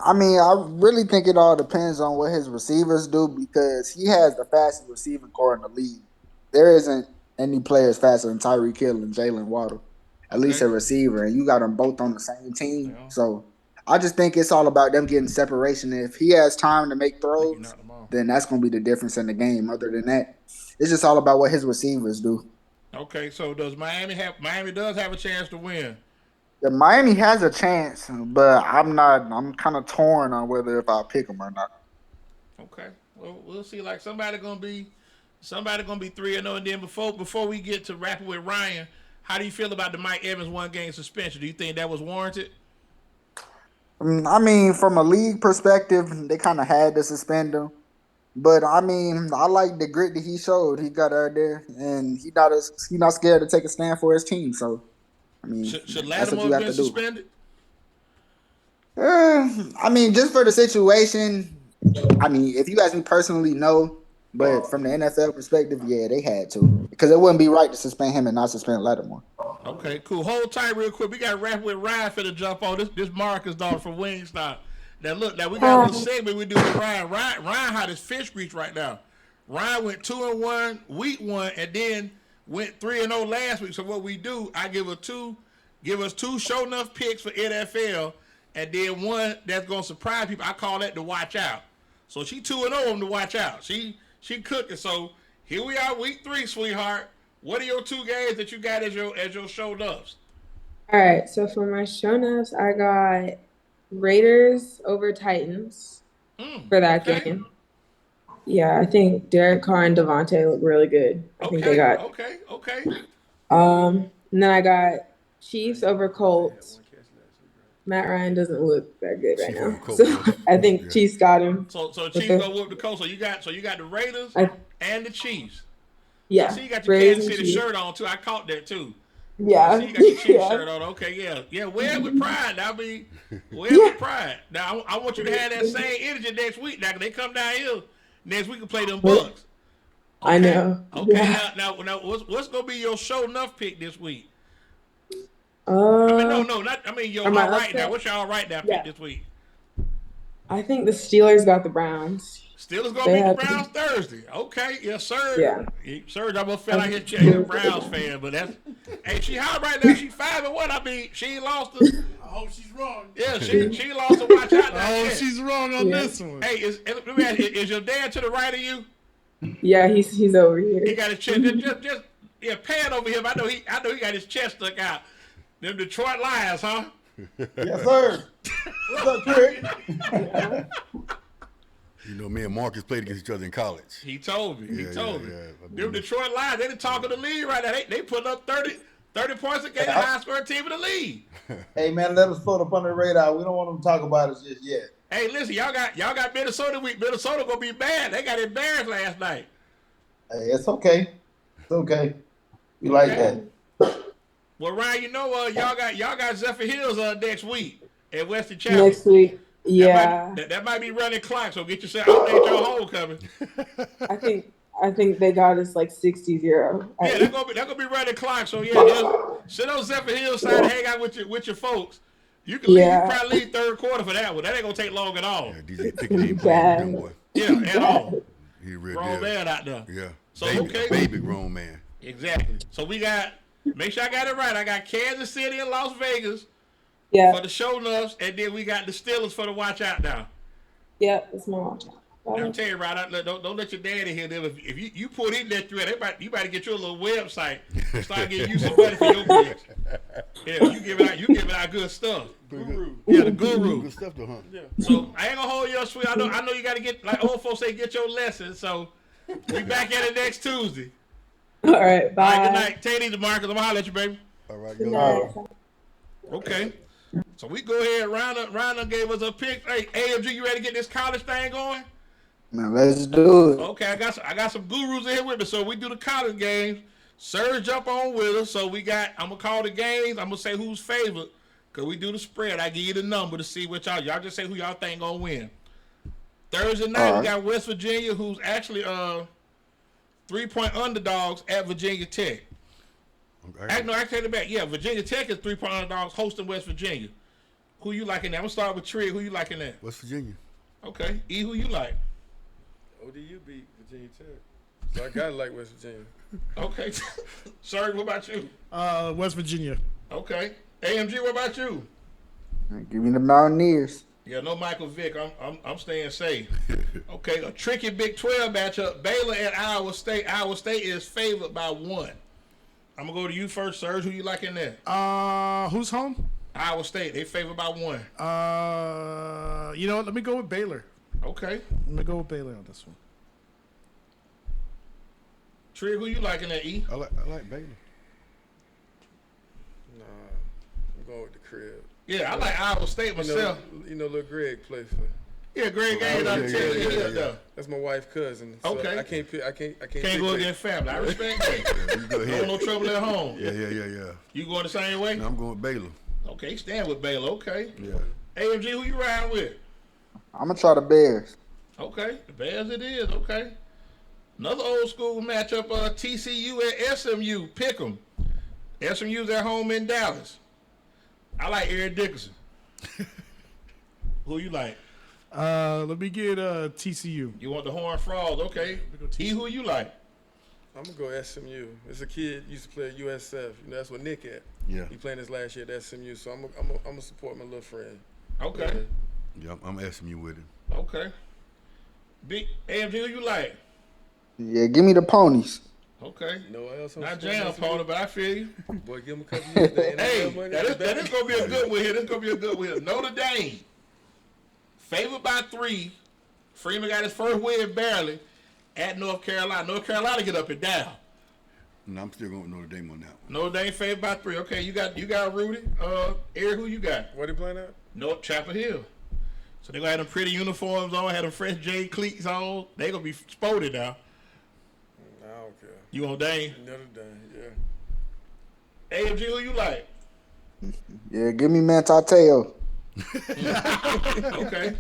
I mean, I really think it all depends on what his receivers do because he has the fastest receiving core in the league. There isn't any players faster than Tyreek Hill and Jalen Waddle, at least Okay. a receiver, and you got them both on the same team. Yeah. So I just think it's all about them getting separation. If he has time to make You throws, knocked them off. then that's going to be the difference in the game. Other than that, it's just all about what his receivers do. Okay, so does Miami have? Miami does have a chance to win. Yeah, Miami has a chance, but I'm not. I'm kind of torn on whether if I pick them or not. Okay, well we'll see. Like somebody gonna be 3-0, and then before we get to wrapping with Ryan, how do you feel about the Mike Evans 1-game suspension? Do you think that was warranted? I mean, from a league perspective, they kind of had to suspend him. But I mean, I like the grit that he showed. He got out there, and he not scared to take a stand for his team. So, I mean, Should that's what Lattimore you have have been to do. suspended? I mean, just for the situation. I mean, if you ask me personally, no. But from the NFL perspective, yeah, they had to because it wouldn't be right to suspend him and not suspend Lattimore. Okay, cool. Hold tight real quick. We got to wrap with Ryan for the jump on. This Marcus dog from Wingstop. Now look, now we got a little segment we do with Ryan. Ryan had his fish grease right now. Ryan went 2-1 week 1 and then went 3-0 last week. So what we do, I give us two show enough picks for NFL, and then one that's gonna surprise people. I call that to watch out. So she 2-0 him to watch out. She cooking. So here we are, week 3, sweetheart. What are your 2 games that you got as your show ups? All right, so for my show notes, I got Raiders over Titans for that game. Yeah, I think Derek Carr and Devontae look really good. I think they got. Okay. And then I got Chiefs over Colts. Matt Ryan doesn't look that good right now, so I think Chiefs got him. So Chiefs gonna whoop the Colts. So you got the Raiders and the Chiefs. Yeah. See, you got your Raiders Kansas and City Chiefs. shirt on too. I caught that too. Yeah. See, you got your Chiefs Yeah. shirt on. Okay, yeah. Wear it with pride. With pride. Now I want you to have that same energy next week. Now they come down here next week and play them Bucks. Okay? I know. Okay. Yeah. Now what's gonna be your show enough pick this week? Uh, Your am I all right upset? now. What's your all right now Yeah. pick this week? I think the Steelers got the Browns. Steelers gonna They beat the have- Browns Thursday. Okay, yes, sir. Yeah. Sir, I'm gonna feel like a Browns fan, but that's hey, she hot right now. She 5-1. I mean, she ain't lost the. I hope she's wrong. Yeah, she lost to watch out. Now. Oh, Yeah. she's wrong on Yeah. this one. Hey, let me ask you, is your dad to the right of you? Yeah, he's over here. He got his chest just pan over him. I know he got his chest stuck out. Them Detroit Lions, huh? Yes, sir. What's up, Craig? You know, me and Marcus played against each other in college. He told me. He Yeah, told me. yeah. Them Detroit Lions, they the talk of the league right now. They put up 30 points a game, the highest scoring team in the league. Hey, man, let us float up on the radar. We don't want them to talk about us just yet. Hey, listen, y'all got Minnesota week. Minnesota gonna be bad. They got embarrassed last night. Hey, it's okay. It's okay. We like that. Well, Ryan, you know y'all got Zephyr Hills next week at Western Chapel. Next week. Yeah. That might be running clock, so get yourself update your homecoming. I think they got us like 60-0. Yeah, they're gonna be running clock. So yeah, just sit on Zephyr Hills side and hang out with your folks. You can leave, you probably leave third quarter for that one. That ain't gonna take long at all. Yeah, DJ Pickett ain't playing with them boy. Yeah, at all. He a real Grown deal. man out there. Yeah. So baby grown man. Exactly. So we got. Make sure I got it right. I got Kansas City and Las Vegas for the show nuts, and then we got the Steelers for the watch out now. Yeah, it's my watch out. I'm telling you, right? Don't let your daddy hear them. If you put in that thread, you better get you a little website. Start getting you some money for your picks. Yeah, you giving out good stuff. Guru. Yeah, the guru. Good stuff, though, huh? Yeah. So I ain't gonna hold you up, sweet. I know you got to get, like old folks say, get your lesson. So we back at it next Tuesday. All right, bye. All right, good night. Take it easy, Marcus. I'm gonna holler at you, baby. All right, Good go. night. Okay. So we go ahead. Round gave us a pick. Hey, AMG, you ready to get this college thing going? Now let's do it. Okay, I got some gurus in here with me. So we do the college games. Serge jump on with us. So I'm gonna call the games. I'm gonna say who's favored. Cause we do the spread. I give you the number to see what y'all just say who y'all think gonna win. Thursday night we got West Virginia, who's actually 3-point underdogs at Virginia Tech. Okay. I take it back. Yeah, Virginia Tech is 3-point underdogs hosting West Virginia. Who you liking that? I'm gonna start with Trig. Who you liking that? West Virginia. Okay. E, who you like? ODU beat Virginia Tech. So I gotta like West Virginia. Okay. Sir, what about you? West Virginia. Okay. AMG, what about you? Give me the Mountaineers. Yeah, no Michael Vick. I'm staying safe. Okay, a tricky Big 12 matchup. Baylor and Iowa State. Iowa State is favored by 1. I'm gonna go to you first, Serge. Who you liking there? Who's home? Iowa State. They favored by 1. You know what? Let me go with Baylor. Okay. Let me go with Baylor on this one. Trig, who you liking there, E? I like Baylor. Nah, I'm going with the crib. Yeah, I like Iowa State myself. You know, little Greg plays for. Yeah, Greg Gaines out of Tennessee. That's my wife's cousin. So Okay. I can't Can't go against family. I respect that. You go ahead. No trouble at home. Yeah. You going the same way? No, I'm going with Baylor. Okay, stand with Baylor. Okay. Yeah. AMG, who you riding with? I'm gonna try the Bears. Okay, the Bears it is. Okay. Another old school matchup, TCU and SMU. Pick 'em. SMU's at home in Dallas. I like Eric Dickerson. Who you like? Let me get TCU. You want the Horned Frogs? Okay. E, who you like? I'm gonna go SMU. It's a kid used to play at USF. You know, that's what Nick at. Yeah. He playing his last year at SMU. So I'm gonna support my little friend. Okay. Yeah, I'm SMU with him. Okay. Big AMG, who you like? Yeah, give me the Ponies. Okay. No one else on Not sports jam SMU? pony, but I feel you. Boy, give him a couple years. Hey, that is gonna be a good one here. This is gonna be a good one here. Notre Dame, favored by 3. Freeman got his first win barely at North Carolina. North Carolina get up and down. No, I'm still going with Notre Dame on that one. Notre Dame favored by 3. Okay, you got Rudy. Eric, who you got? What they playing at? North Chapel Hill. So they gonna have them pretty uniforms on, have them fresh J cleats on. They gonna be sporty now. I don't care. You on Dame? Notre Dame, yeah. AMG, who you like? Yeah, give me Mantateo. Okay.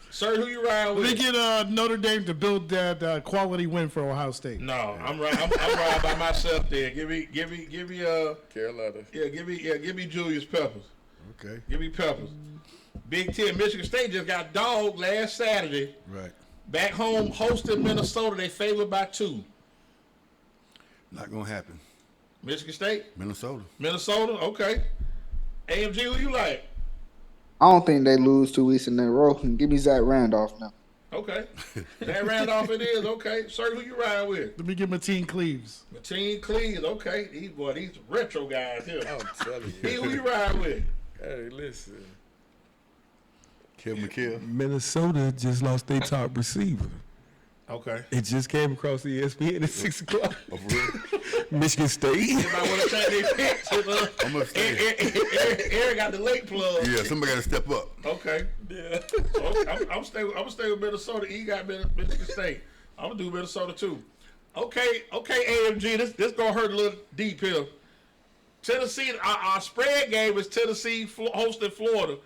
Sir, who you riding Let me with? get Notre Dame to build that quality win for Ohio State. No, I'm riding by myself there. Give me Carolina. give me Julius Peppers. Okay. Give me Peppers. Big Ten, Michigan State just got dogged last Saturday. Right. Back home hosting Minnesota, they favored by 2. Not going to happen. Michigan State, Minnesota. okay. AMG, who you like? I don't think they lose 2 weeks in a row. Give me Zach Randolph now. Okay. That Randolph it is. Okay. Sir, who you riding with? Let me get Mateen Cleaves. Mateen Cleaves. Okay. These retro guys here. I'm telling He, you. who you riding with? Hey, listen. Kevin McKill. Minnesota just lost their top receiver. Okay. It just came across ESPN at 6 o'clock. Oh, for real? Michigan State. Everybody want to change their picks. I'm going to stay. Eric got the late plug. Yeah, somebody got to step up. Okay. Yeah. So I'm stay with Minnesota. He got Michigan State. I'm gonna do Minnesota too. Okay, AMG. This gonna hurt a little deep here. Tennessee. Our spread game is Tennessee hosting Florida.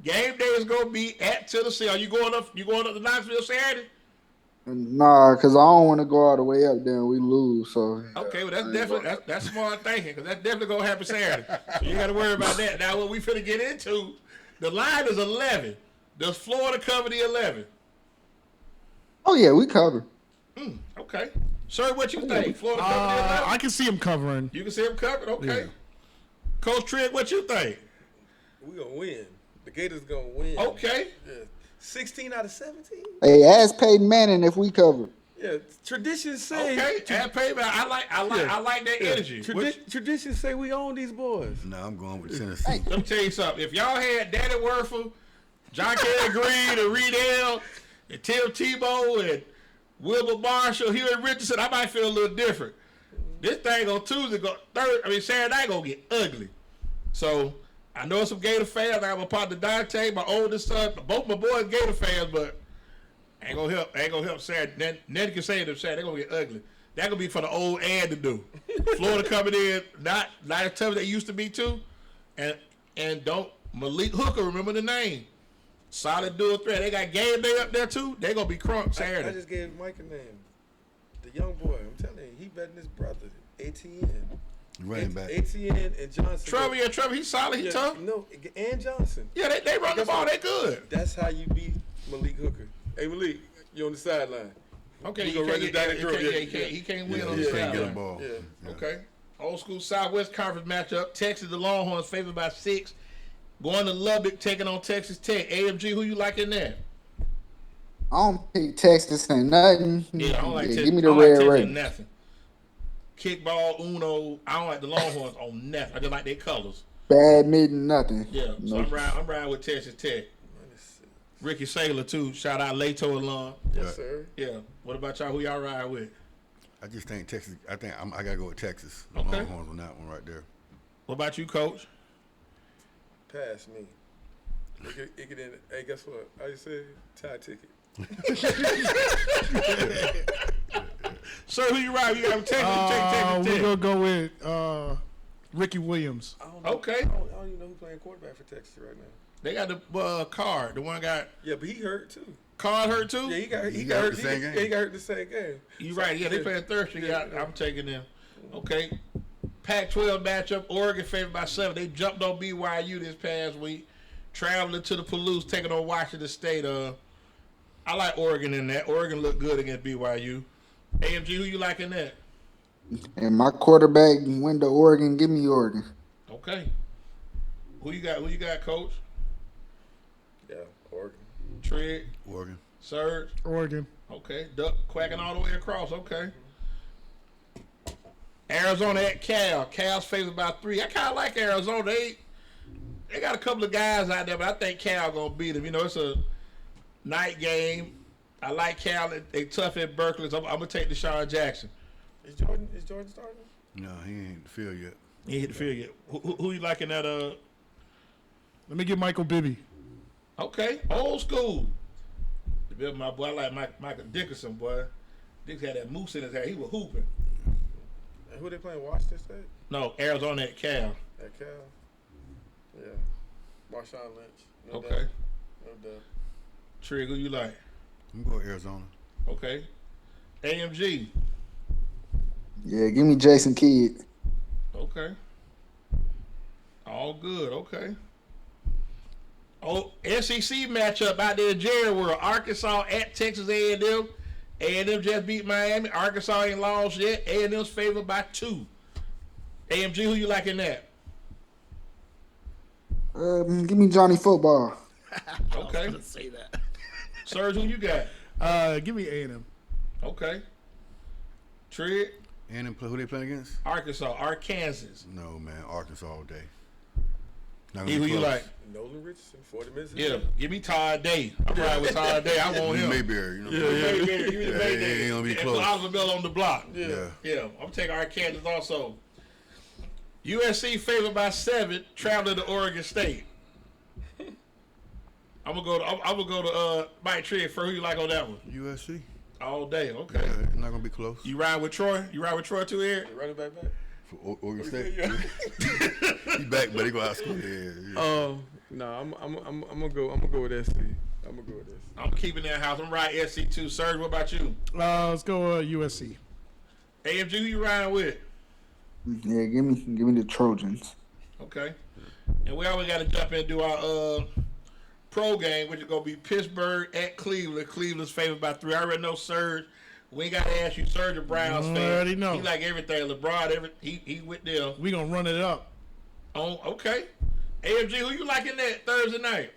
Game day is gonna be at Tennessee. Are you going up? You going up to Knoxville Saturday? Nah, because I don't want to go all the way up there and we lose. So Okay, well that's smart thinking because that's definitely gonna happen Saturday. So you got to worry about that. Now what we finna get into, the line is 11. Does Florida cover the 11? oh yeah, we cover. Okay, sir, what you think? Florida cover the 11? I can see him covering. You can see them covered. Okay, Yeah. Coach Trigg, what you think? We gonna win. The Gators gonna win. Okay, Yeah. 16 out of 17. Hey, ask Peyton Manning if we cover. Yeah. Traditions say. okay. And payback. I like that energy. Traditions say we own these boys. No, I'm going with Tennessee. Let me tell you something. If y'all had Danny Werfel, John Kerry Green, and Reed L, and Tim Tebow, and Wilbur Marshall, Huey Richardson, I might feel a little different. This thing on Tuesday, Saturday night gonna get ugly. So I know some Gator fans. I have my partner Dante, my oldest son. Both my boys Gator fans, but ain't gonna help Saturday. Nettie can say it Saturday. They're gonna get ugly. That gonna be for the old ad to do. Florida coming in not as tough as they used to be too, and don't Malik Hooker, remember the name. Solid dual threat. They got game day up there too. They gonna be crunk Saturday. I just gave Mike a name. The young boy. I'm telling you, he better than his brother, ATN. Running back. Etienne and Johnson. Trevor, he's solid. He tough. No, and Johnson. Yeah, they run the ball. They good. That's how you beat Malik Hooker. Hey, Malik, you on the sideline. Okay, he can't win on he the can't get a sideline. ball. Yeah. Okay. Old school Southwest Conference matchup. Texas, the Longhorns favored by 6. Going to Lubbock, taking on Texas Tech. AMG, who you like in there? I don't pick Texas and nothing. Yeah, I don't like Texas. Give me the I don't like red Texas ring. and nothing. Kickball, Uno. I don't like the Longhorns on nothing. I just like their colors. Badminton, nothing. Yeah, so Nope. I'm riding with Texas Tech. Ricky Saylor too. Shout out Lato alum. Yes, sir. Yeah. What about y'all? Who y'all ride with? I just think Texas. I gotta go with Texas. The Okay. Longhorns on that one right there. What about you, Coach? Pass me. It could end. Hey, guess what? How you say? Tie ticket. Sir, who you ride? You got Texas We're Tech. gonna go with Ricky Williams. I don't know. Okay. I don't even know who's playing quarterback for Texas right now. They got the Card. The one got Yeah, but he hurt too. Card hurt too. Yeah, he got hurt. He got hurt the same game. Yeah, he got hurt the same game. You right. Yeah, they playing Thursday. Yeah. I'm taking them. Okay. Pac-12 matchup. Oregon favored by 7. They jumped on BYU this past week. Traveling to the Palouse, taking on Washington State. I like Oregon in that. Oregon looked good against BYU. AMG, who you like in that? And my quarterback went to Oregon. Give me Oregon. Okay. Who you got? Who you got, Coach? Yeah, Oregon. Trigg, Oregon. Surge. Oregon. Okay. Duck quacking all the way across. Okay. Arizona at Cal. Cal's favored by 3. I kind of like Arizona. They got a couple of guys out there, but I think Cal gonna beat them. You know, it's a night game. I like Cal. They tough at Berkeley. So I'm gonna take Deshaun Jackson. Is Jordan starting? No, he ain't hit the field yet. He hit the field yet. Who you liking that? Let me get Michael Bibby. Okay, old school. My boy, I like Michael Dickerson, boy. Dick had that moose in his hair. He was hooping. And who they playing? Washington State? No, Arizona at Cal. At Cal? Yeah. Marshawn Lynch. No Okay. doubt. No doubt. Trigg, who you like? I'm going Arizona. Okay. AMG. Yeah, give me Jason Kidd. Okay. All good. Okay. Oh, SEC matchup out there in Jerry World. Arkansas at Texas A&M. A&M just beat Miami. Arkansas ain't lost yet. A&M's favored by 2. AMG, who you like in that? Give me Johnny Football. Okay. Say that. Serge, who you got? Give me A&M. Okay. Trigg. And who they playing against? Arkansas. No, man. Arkansas all day. Who you like? Nolan Richardson, 40 minutes. Yeah, give me Todd Day. I'm riding with Todd Day. I want him. Mayberry, you know. Mayberry. Give me the Mayberry. He ain't gonna be close. Oliver Bell on the block. Yeah. I'm taking Arkansas also. USC favored by 7, traveling to Oregon State. I'm gonna go to Mike Trigg for who you like on that one. USC. All day. Okay. Yeah, it's not gonna be close. You ride with Troy? You ride with Troy too, Eric? Running back. For Oregon State. He back, but he go outscore. Yeah. No, I'm gonna go with SC. I'm gonna go with SC. I'm keeping that house. I'm riding SC too. Serge, what about you? Let's go USC. AMG, who you riding with? Yeah, give me the Trojans. Okay. And we always got to jump in and do our pro game, which is going to be Pittsburgh at Cleveland. Cleveland's favored by 3. I already know Serge. We ain't got to ask you, Serge, a Browns fan. I already know. He like everything. LeBron, he with them. We going to run it up. Oh, okay. AMG, who you like in that Thursday night?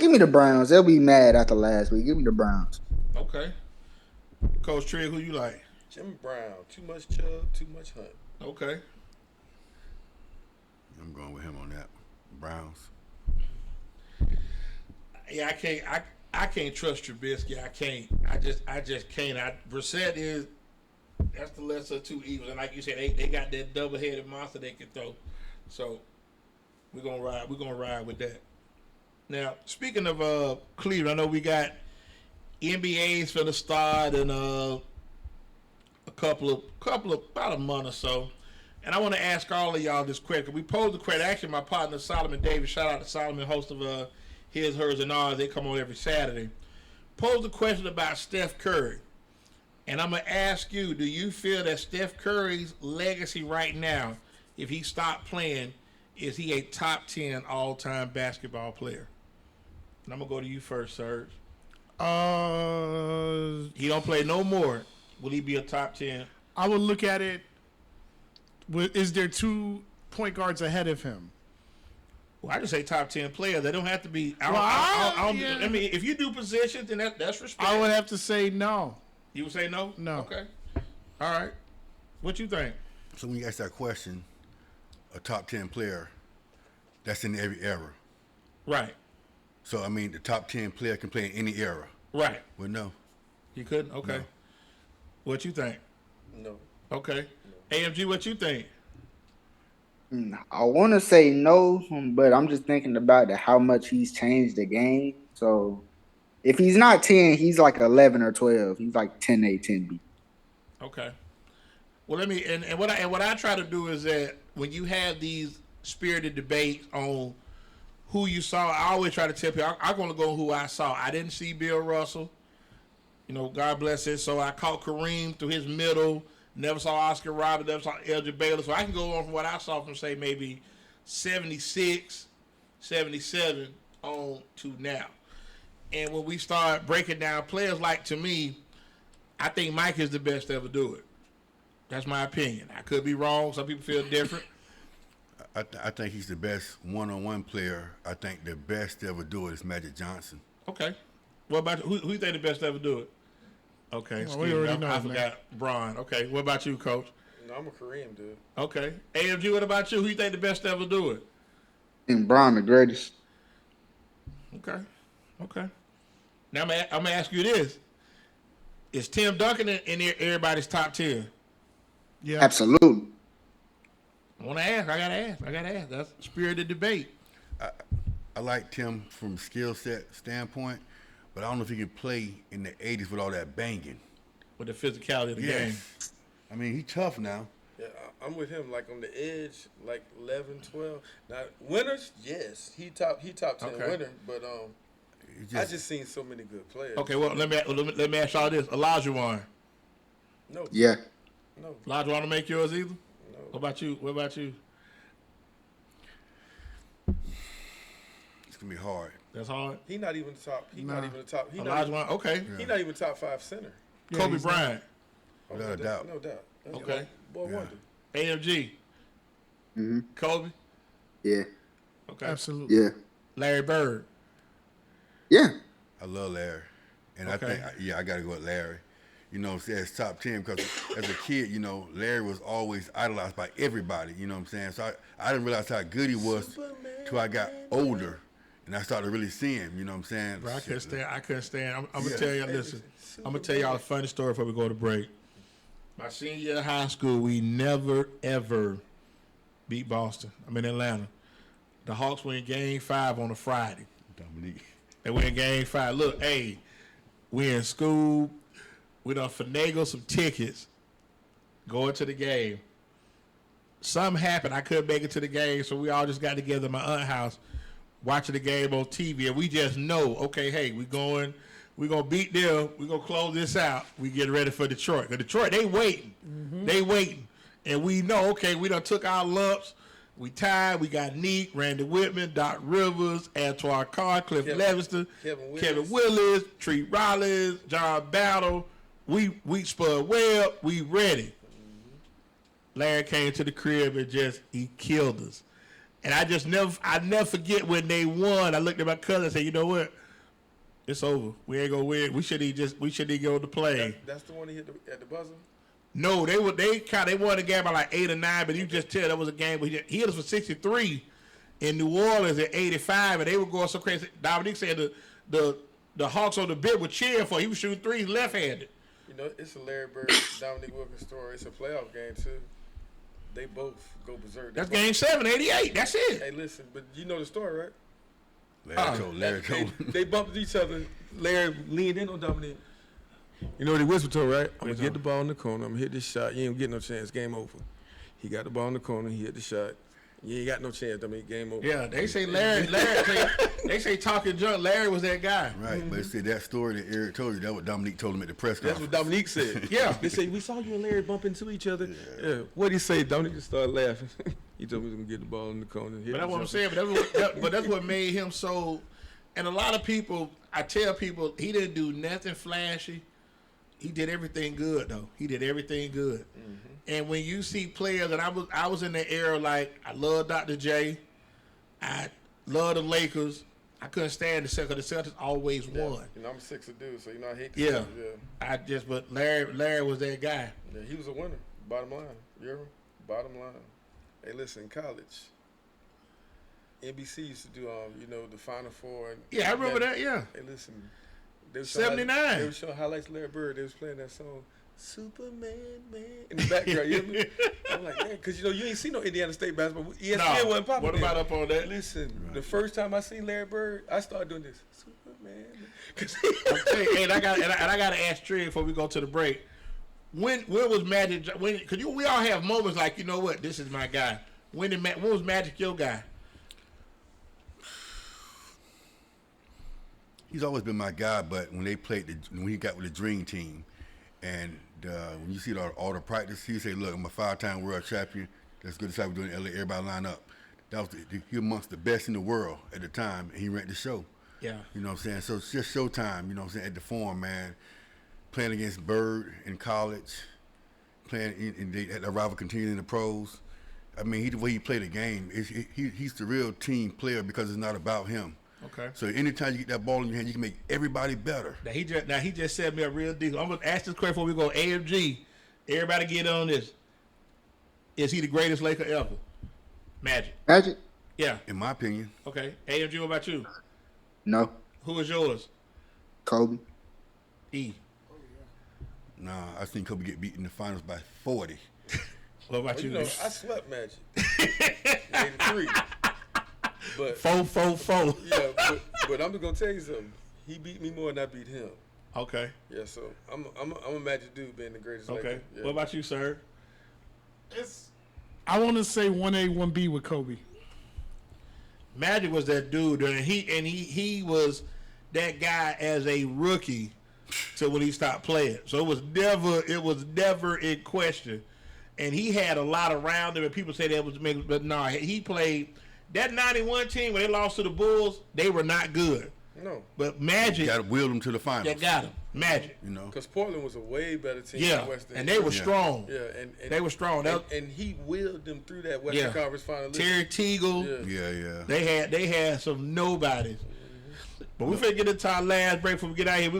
Give me the Browns. They'll be mad after last week. Give me the Browns. Okay. Coach Trigg, who you like? Jim Brown. Too much Chubb, too much Hunt. Okay. I'm going with him on that. Browns. Yeah, I can't trust Trubisky. I can't. I just can't. Brissett that's the lesser of two evils. And like you said, they got that double-headed monster they can throw. So we're gonna ride with that. Now, speaking of Cleveland, I know we got NBA's for the start in a couple of about a month or so. And I want to ask all of y'all this question. We posed the question. Actually, my partner Solomon Davis, shout out to Solomon, host of His, Hers, and Ours. They come on every Saturday. Posed the question about Steph Curry. And I'm going to ask you, do you feel that Steph Curry's legacy right now, if he stopped playing, is he a top 10 all-time basketball player? And I'm going to go to you first, Serge. He don't play no more. Will he be a top 10? I would look at it. Is there 2 point guards ahead of him? Well, I just say top 10 player. They don't have to be. Yeah. I mean, if you do positions, then that's respect. I would have to say no. You would say no? No. Okay. All right. What you think? So when you ask that question, a top 10 player, that's in every era. Right. So, I mean, the top 10 player can play in any era. Right. Well, no. You couldn't? Okay. No. What you think? No. Okay. AMG, what you think? I want to say no, but I'm just thinking about how much he's changed the game. So if he's not 10, he's like 11 or 12. He's like 10A, 10B. Okay. Well, let me and what I try to do is that when you have these spirited debates on who you saw, I always try to tell people I'm going to go who I saw. I didn't see Bill Russell. You know, God bless his soul. I caught Kareem through his middle. Never saw Oscar Roberts. Never saw Elgin Baylor. So I can go on from what I saw from, say, maybe 76, 77 on to now. And when we start breaking down players, like, to me, I think Mike is the best to ever do it. That's my opinion. I could be wrong. Some people feel different. I think he's the best one-on-one player. I think the best to ever do it is Magic Johnson. Okay. What about who you think the best to ever do it? Okay. Well, we already know, I man. forgot Bron. Okay. What about you, Coach? No, I'm a Kareem dude. Okay. AMG, what about you? Who you think the best to ever do it? And Bron the greatest. Okay. Okay. Now I'm going to ask you this. Is Tim Duncan in everybody's top 10? Yeah. Absolutely. I want to ask. I got to ask. That's spirited debate. I like Tim from skill set standpoint, but I don't know if he can play in the 80s with all that banging. With the physicality of the game. I mean, he's tough now. Yeah, I'm with him. Like on the edge, like 11, 12. Now winners, yes, he top 10 Okay. winner. But I just seen so many good players. Okay, well, let me ask y'all this. Olajuwon. No. Yeah. No. Olajuwon to make yours either? No. What about you? It's gonna be hard. That's hard. He not even top. He not even the top. He Olajuwon, okay. He not even top 5 center. Kobe Bryant. Without a doubt. No doubt. That's Okay. Boy wonder. AMG. Mm-hmm. Kobe. Yeah. Okay. Absolutely. Yeah. Larry Bird. Yeah. I love Larry. And Okay. I think, I got to go with Larry. You know, as top 10 because as a kid, you know, Larry was always idolized by everybody, you know what I'm saying? So I didn't realize how good he was till I got older and I started really seeing him, you know what I'm saying? Bro, I couldn't stand. I'm going to tell you, listen, I'm going to tell y'all a funny story before we go to break. My senior year of high school, we never, ever beat Boston. I'm in Atlanta. The Hawks were in Game 5 on a Friday. Dominique. They were in Game 5. Look, hey, we in school. We done finagle some tickets going to the game. Something happened. I couldn't make it to the game, so we all just got together at my aunt's house watching the game on TV. And we just know, okay, hey, we're going to beat them. We're going to close this out. We get ready for Detroit. Because Detroit, they waiting. Mm-hmm. They waiting. And we know, okay, we done took our lumps. We tied. We got Neek, Randy Whitman, Doc Rivers, Antoine Carr, Cliff Levingston, Kevin Willis, Treat Rollins, John Battle. We Spud Webb. We ready. Larry came to the crib and he killed us. And I never forget when they won. I looked at my cousin and said, you know what? It's over. We ain't gonna win. We shouldn't go to play. That's the one he hit at the buzzer? No, they won the game by like 8 or 9, but you just tell that was a game where he hit us for 63 in New Orleans at 85, and they were going so crazy. Dominique said the Hawks on the bit were cheering for him. He was shooting threes left-handed. You know, it's a Larry Bird, Dominique Wilkins story. It's a playoff game too. They both go berserk. That's Game 7, 88. That's it. Hey, listen, but you know the story, Larry told. They bumped each other. Larry leaned in on Dominique. You know what he whispered to her, right? I'm going to get the ball in the corner. I'm going to hit this shot. You ain't get no chance. Game over. He got the ball in the corner. He hit the shot. You ain't got no chance. Dominique, game over. Yeah, they say Larry They say talking junk. Larry was that guy. Right, but see that story that Eric told you, that what Dominique told him at the press That's conference. what Dominique said. Yeah. They say, we saw you and Larry bump into each other. Yeah. What'd he say? Dominique just started laughing. He told me he was going to get the ball in the corner. But that's what I'm saying. But that's what made him so. And a lot of people, I tell people, he didn't do nothing flashy. He did everything good though. He did everything good. Mm-hmm. And when you see players, and I was in the era like I love Dr. J, I love the Lakers. I couldn't stand the Celtics because the Celtics always won. You know, I'm a Sixer dude, so you know I hate the Yeah. Celtics, yeah. But Larry was that guy. Yeah, he was a winner. Bottom line. You hear me? Bottom line. Hey, listen, in college, NBC used to do, the Final Four. And Yeah, I remember that. Yeah. Hey, listen. They was 79. They were showing highlights of Larry Bird. They was playing that song, Superman, man, in the background. You hear me? I'm like, man, because, you ain't see no Indiana State basketball. ESPN wasn't popping. What about up on that? Listen, the first time I seen Larry Bird, I started doing this. Superman. And I got to ask Trey before we go to the break. When was Magic? Because we all have moments like, you know what, this is my guy. When was Magic your guy? He's always been my guy, but when they when he got with the Dream Team, and when you see all the practice, he say, "Look, I'm a 5-time world champion. That's good. That's how we're doing in LA. Everybody line up." That was he amongst the best in the world at the time, and he ran the show. Yeah. You know what I'm saying? So it's just showtime. You know what I'm saying? At the Forum, man, playing against Bird in college, and they had a rival continuing in the pros. I mean, the way he played the game, he's the real team player because it's not about him. Okay. So anytime you get that ball in your hand, you can make everybody better. Now he just set me a real deal. I'm gonna ask this question before we go. AMG, everybody get on this. Is he the greatest Laker ever? Magic. Magic? Yeah. In my opinion. Okay. AMG, what about you? No. Who is yours? Kobe. E. Nah, I think Kobe get beat in the finals by 40. What about you? I swept Magic. 83. But 4-4-4. Yeah, but I'm just gonna tell you something. He beat me more than I beat him. Okay. Yeah, so I'm a Magic dude being the greatest. Okay. Laker. Yeah. What about you, sir? I want to say 1A, 1B with Kobe. Magic was that dude, and he was that guy as a rookie till when he stopped playing. So it was never in question. And he had a lot around him, and people say that was maybe, but no, he played that 91 team when they lost to the Bulls. They were not good. No. But Magic got to wheel them to the finals. That got him. Magic. You know, because Portland was a way better team yeah, than Western. and they were strong. Yeah, and they were strong. And he wheeled them through that Western Conference final. Terry Teagle. Yeah. They had some nobodies. But we finna get into our last break before we get out here.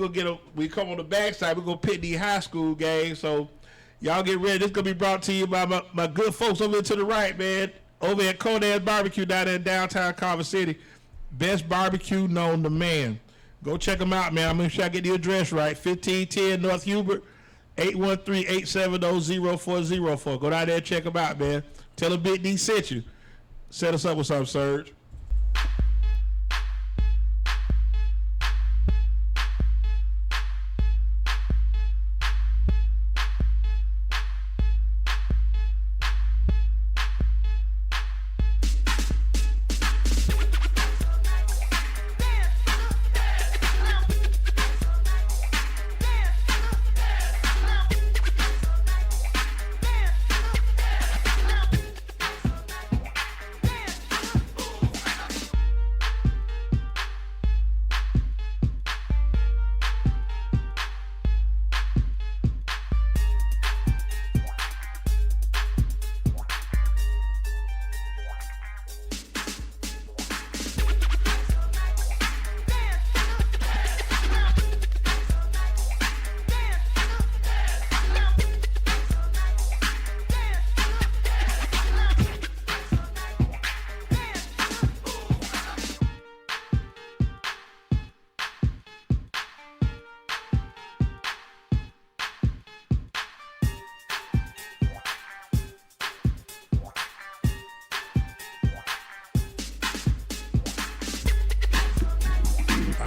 We come on the backside. We're gonna pick the high school game. So y'all get ready. This is gonna be brought to you by my good folks over to the right, man. Over at Conan's Barbecue down there in downtown Carver City. Best barbecue known to man. Go check them out, man. I'm make sure I get the address right. 1510 North Hubert, 813-870-0404. Go down there and check them out, man. Tell them Big D sent you. Set us up with something, Serge.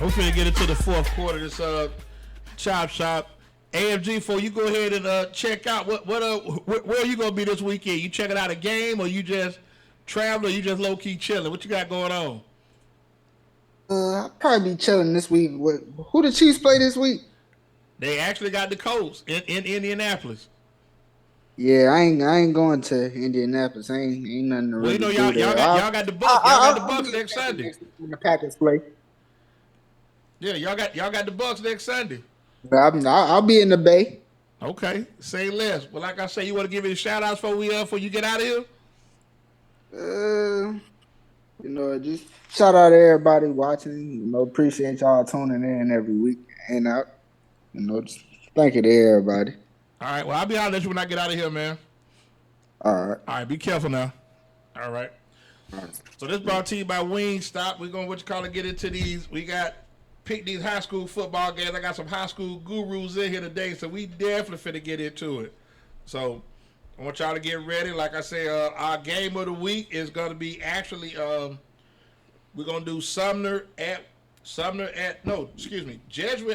We're finna get into the fourth quarter. This Chop Shop. AMG, before you go ahead and check out where are you gonna be this weekend? You checking out a game, or you just traveling, or you just low key chilling? What you got going on? I'll probably be chilling this week. Who the Chiefs play this week? They actually got the Colts in Indianapolis. Yeah, I ain't going to Indianapolis. Ain't nothing to really Well, you do know, there. y'all got the Bucks. Y'all got the Bucks next Sunday. When the Packers play. Yeah, y'all got the Bucks next Sunday. I'll be in the Bay. Okay, say less. Well, like I say, you want to give any shout outs before you get out of here? Just shout out to everybody watching. Appreciate y'all tuning in every week and out. Just thank you to everybody. All right. Well, I'll be honest when I get out of here, man. All right. All right. Be careful now. All right. So this brought to you by Wingstop. We're gonna get into these. We got pick these high school football games. I got some high school gurus in here today, so we definitely finna get into it. So I want y'all to get ready. Like I say, our game of the week is gonna be actually we're gonna do Jesuit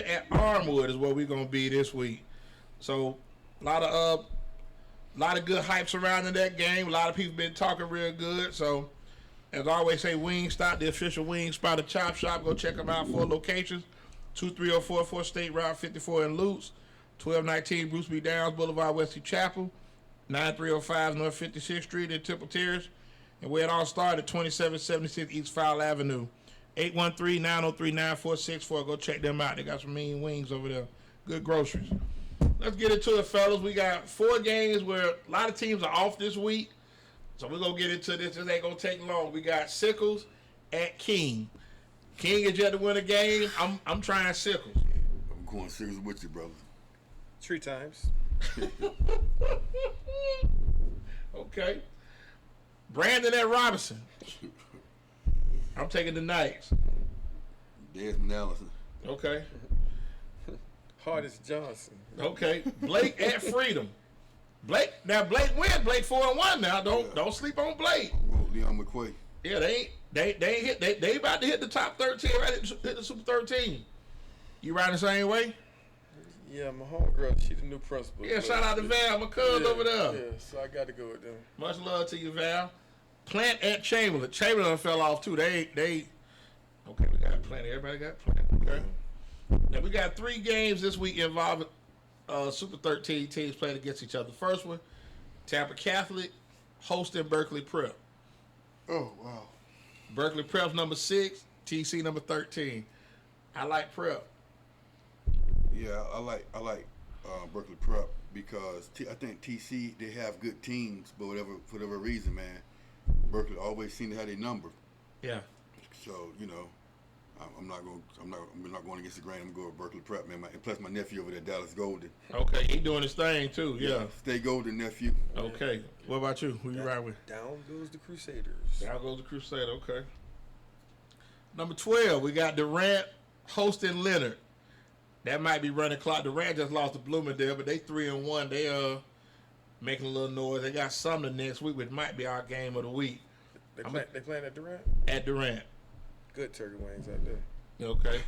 at Armwood is where we're gonna be this week. So a lot of good hype surrounding that game. A lot of people been talking real good. So as I always say, Wingstop, the official wing spot of Chop Shop. Go check them out. 4 locations: 23044 State Route 54 in Lutz, 1219 Bruce B. Downs Boulevard, Wesley Chapel, 9305 North 56th Street in Temple Terrace, and where it all started, 2776 East Fowler Avenue. 813-903-9464. Go check them out. They got some mean wings over there. Good groceries. Let's get into it, fellas. We got 4 games where a lot of teams are off this week. So we're going to get into this. This ain't going to take long. We got Sickles at King. King is yet to win a game. I'm trying Sickles. I'm going Sickles with you, brother. 3 times. Okay. Brandon at Robinson. I'm taking the Knights. Desmond Allison. Okay. Hardest Johnson. Okay. Blake at Freedom. Blake wins. Blake 4-1 now. Don't sleep on Blake. Leon McQuay. Yeah, they ain't hit. They about to hit the top 13. Right, hit the Super 13. You riding the same way? Yeah, my homegirl, she's the new principal. Yeah, shout out to Val, my cousin over there. Yeah, so I got to go with them. Much love to you, Val. Plant at Chamberlain. Chamberlain fell off too. Okay, we got Plant. Everybody got Plant. Okay. Now we got 3 games this week involving Super 13 teams playing against each other. First one, Tampa Catholic hosting Berkeley Prep. Oh wow. Berkeley Prep's number 6, TC number 13. I like Prep. Yeah, I like Berkeley Prep because I think TC, they have good teams, but for whatever reason, man, Berkeley always seem to have their number. Yeah. So I'm not going against the grain. I'm going to go with Berkeley Prep, man. And plus my nephew over there, Dallas Golden. Okay, he doing his thing too. Yeah. Stay Golden, nephew. Okay. What about you? Who you ride with? Down goes the Crusaders. Down goes the Crusader. Okay. Number 12, we got Durant hosting Leonard. That might be running clock. Durant just lost to Bloomingdale, but they 3-1. They making a little noise. They got Sumner next week, which might be our game of the week. They playing at Durant? At Durant. Good turkey wings out there. Okay.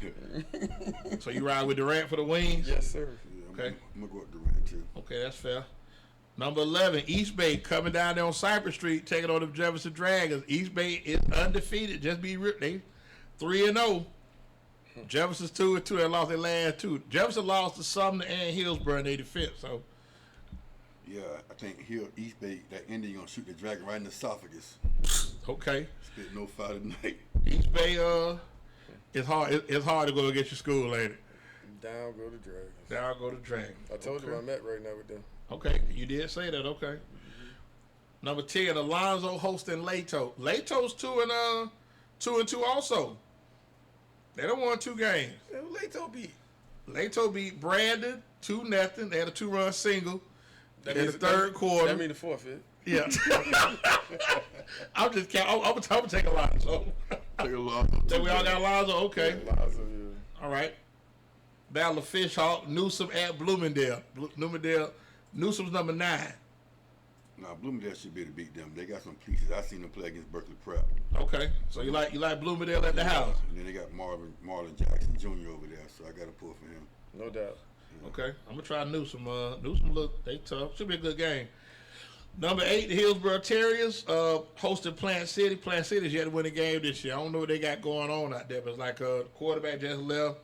So you ride with Durant for the wings? Yes, sir. Yeah, Okay. I'm going to go with Durant, too. Okay, that's fair. Number 11, East Bay coming down there on Cypress Street, taking on the Jefferson Dragons. East Bay is undefeated. Just be real. They 3-0. Jefferson's 2-2. They lost their last 2. Jefferson lost to Sumner and Hillsborough in their defense. So, yeah, I think East Bay, that Indian going to shoot the Dragon right in the esophagus. okay. Spit no foul tonight. East Bay, it's hard. It's hard to go against your school, ain't it? Down go the Dragons. Down go the Dragons. I told you I'm at right now with them. Okay, you did say that. Okay. Number 10, Alonzo hosting Lato. Lato's 2-2 also. They don't won 2 games. Who Lato beat? Lato beat Brandon 2-0. They had a 2-run single That in means the third quarter. That mean the forfeit. Yeah. I'm just counting. I'm gonna take Alonzo. Take Alonzo. So we all got Alonzo. Okay. Yeah, Alonzo, yeah. All right. Battle of Fishhawk. Newsom at Bloomingdale. Newsom's number 9. Nah, Bloomingdale should be able to beat them. They got some pieces. I seen them play against Berkeley Prep. Okay. So you like Bloomingdale at the house. And then they got Marlon Jackson Jr. over there, so I got to pull for him. No doubt. Okay. I'm gonna try Newsom. Newsom look they tough. Should be a good game. Number 8, the Hillsborough Terriers hosted Plant City. Plant City's yet to win a game this year. I don't know what they got going on out there, but it's like the quarterback just left.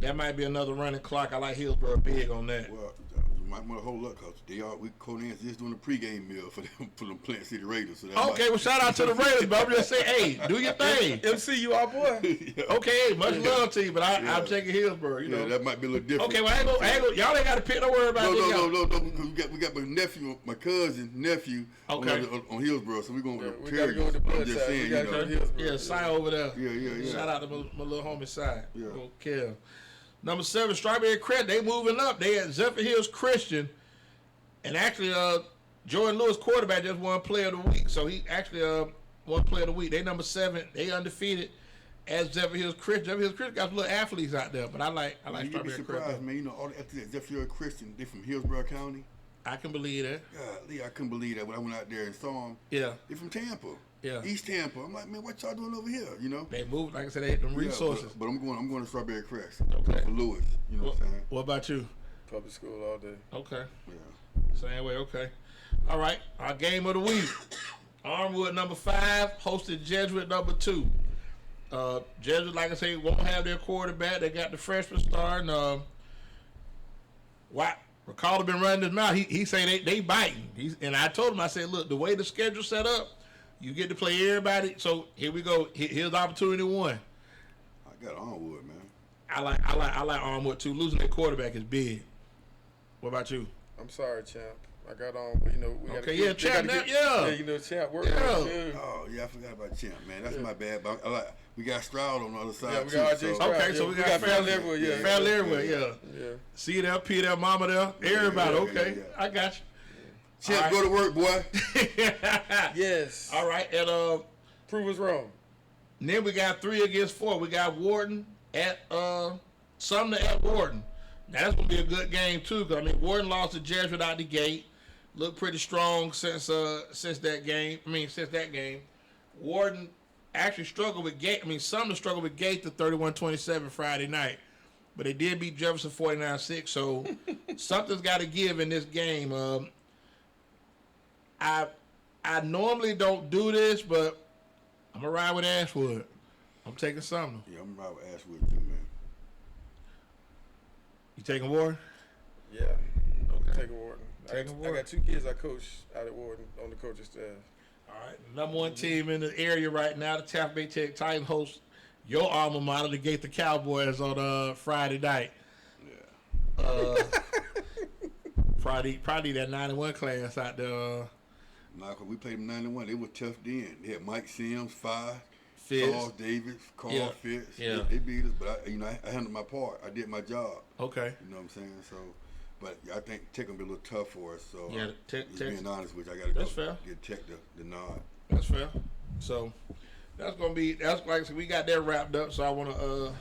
That might be another running clock. I like Hillsborough big on that. Well, you might want to hold up because Conan's just doing a pregame meal for them Plant City Raiders. So Okay, well, shout out to the Raiders, but I'm just saying, hey, do your thing. MC, you our boy. Yeah. Okay, hey, much love to you, but I'm taking Hillsborough, you know. Yeah, that might be a little different. Okay, well, I ain't gonna, y'all ain't got to pick. Don't worry about it. No. Because we got my nephew, my cousin, nephew on Hillsborough, so we're going to we gotta go with the blood just side. saying, We gotta go to Hillsborough. Yeah, Si over there. Yeah. Shout out to my little homie Si. Yeah. Okay. Number 7, Strawberry Crest. They moving up. They at Zephyr Hills Christian. And actually, Jordan Lewis, quarterback, just won Player of the Week. So he actually won Player of the Week. They number 7. They undefeated as Zephyr Hills Christian. Zephyr Hills Christian got some little athletes out there, but I like You'd be Strawberry surprised, Crest. man. You know, all the athletes at Zephyr Hills Christian, they from Hillsborough County. I can believe that. Golly, I couldn't believe that when I went out there and saw them. Yeah. They're from Tampa. Yeah. East Tampa. I'm like, man, what y'all doing over here? You know? They moved, like I said, they had them resources. But I'm going to Strawberry Crest. Okay. For Lewis. You know what I'm saying? What about you? Public school all day. Okay. Yeah. Same way, okay. All right, our game of the week. Armwood number 5 hosted Jesuit number 2. Jesuit, like I say, won't have their quarterback. They got the freshman starting. Ricardo been running his mouth. He say they biting. And I told him, I said, look, the way the schedule set up, you get to play everybody. So here we go. Here's opportunity 1. I got Armwood, man. I like Armwood too. Losing their quarterback is big. What about you? I'm sorry, champ. I got on, you know, we Okay, gotta Champ, yeah, you know, champ work. Oh, yeah, I forgot about Champ, man. That's my bad. But we got Stroud on the other side, Yeah, we got RJ Stroud. Okay, so we got family everywhere, yeah. Family everywhere, yeah. Yeah. See there, P there, Mama there, everybody. yeah, okay, yeah. I got you. Champ, All right. go to work, boy. Yes. All right, and prove us wrong. then we got 3 against 4. We got Warden at Sumner at Warden. Now that's gonna be a good game too, because I mean Warden lost to Jesuit out the gate. Looked pretty strong since that game. Since that game, Warden actually struggled with Gate. Sumner struggled with Gate to 31-27 Friday night, but they did beat Jefferson 49-6. So something's got to give in this game. I normally don't do this, but I'm gonna ride with Ashwood. I'm taking Sumner. Yeah, I'm right with Ashwood too, man. You taking Warden? Yeah. Okay. Taking Warden. I got 2 kids I coach out at Warden on the coaching staff. All right, number 1 team in the area right now, the Tampa Bay Tech Titans host your alma mater, the Gaither Cowboys, on Friday night. Yeah. Probably that 91 class out there. Nah, 'cause we played them 91. They were tough then. They had Mike Sims, Fitz. Charles Davis, Carl Fitz. Yeah. They beat us, but I handled my part. I did my job. Okay. You know what I'm saying? So, but I think Tech gonna be a little tough for us. So, Yeah, just Tech. being honest with you, I gotta That's fair. get Tech the nod. That's fair. So that's like I said, we got that wrapped up. So I want to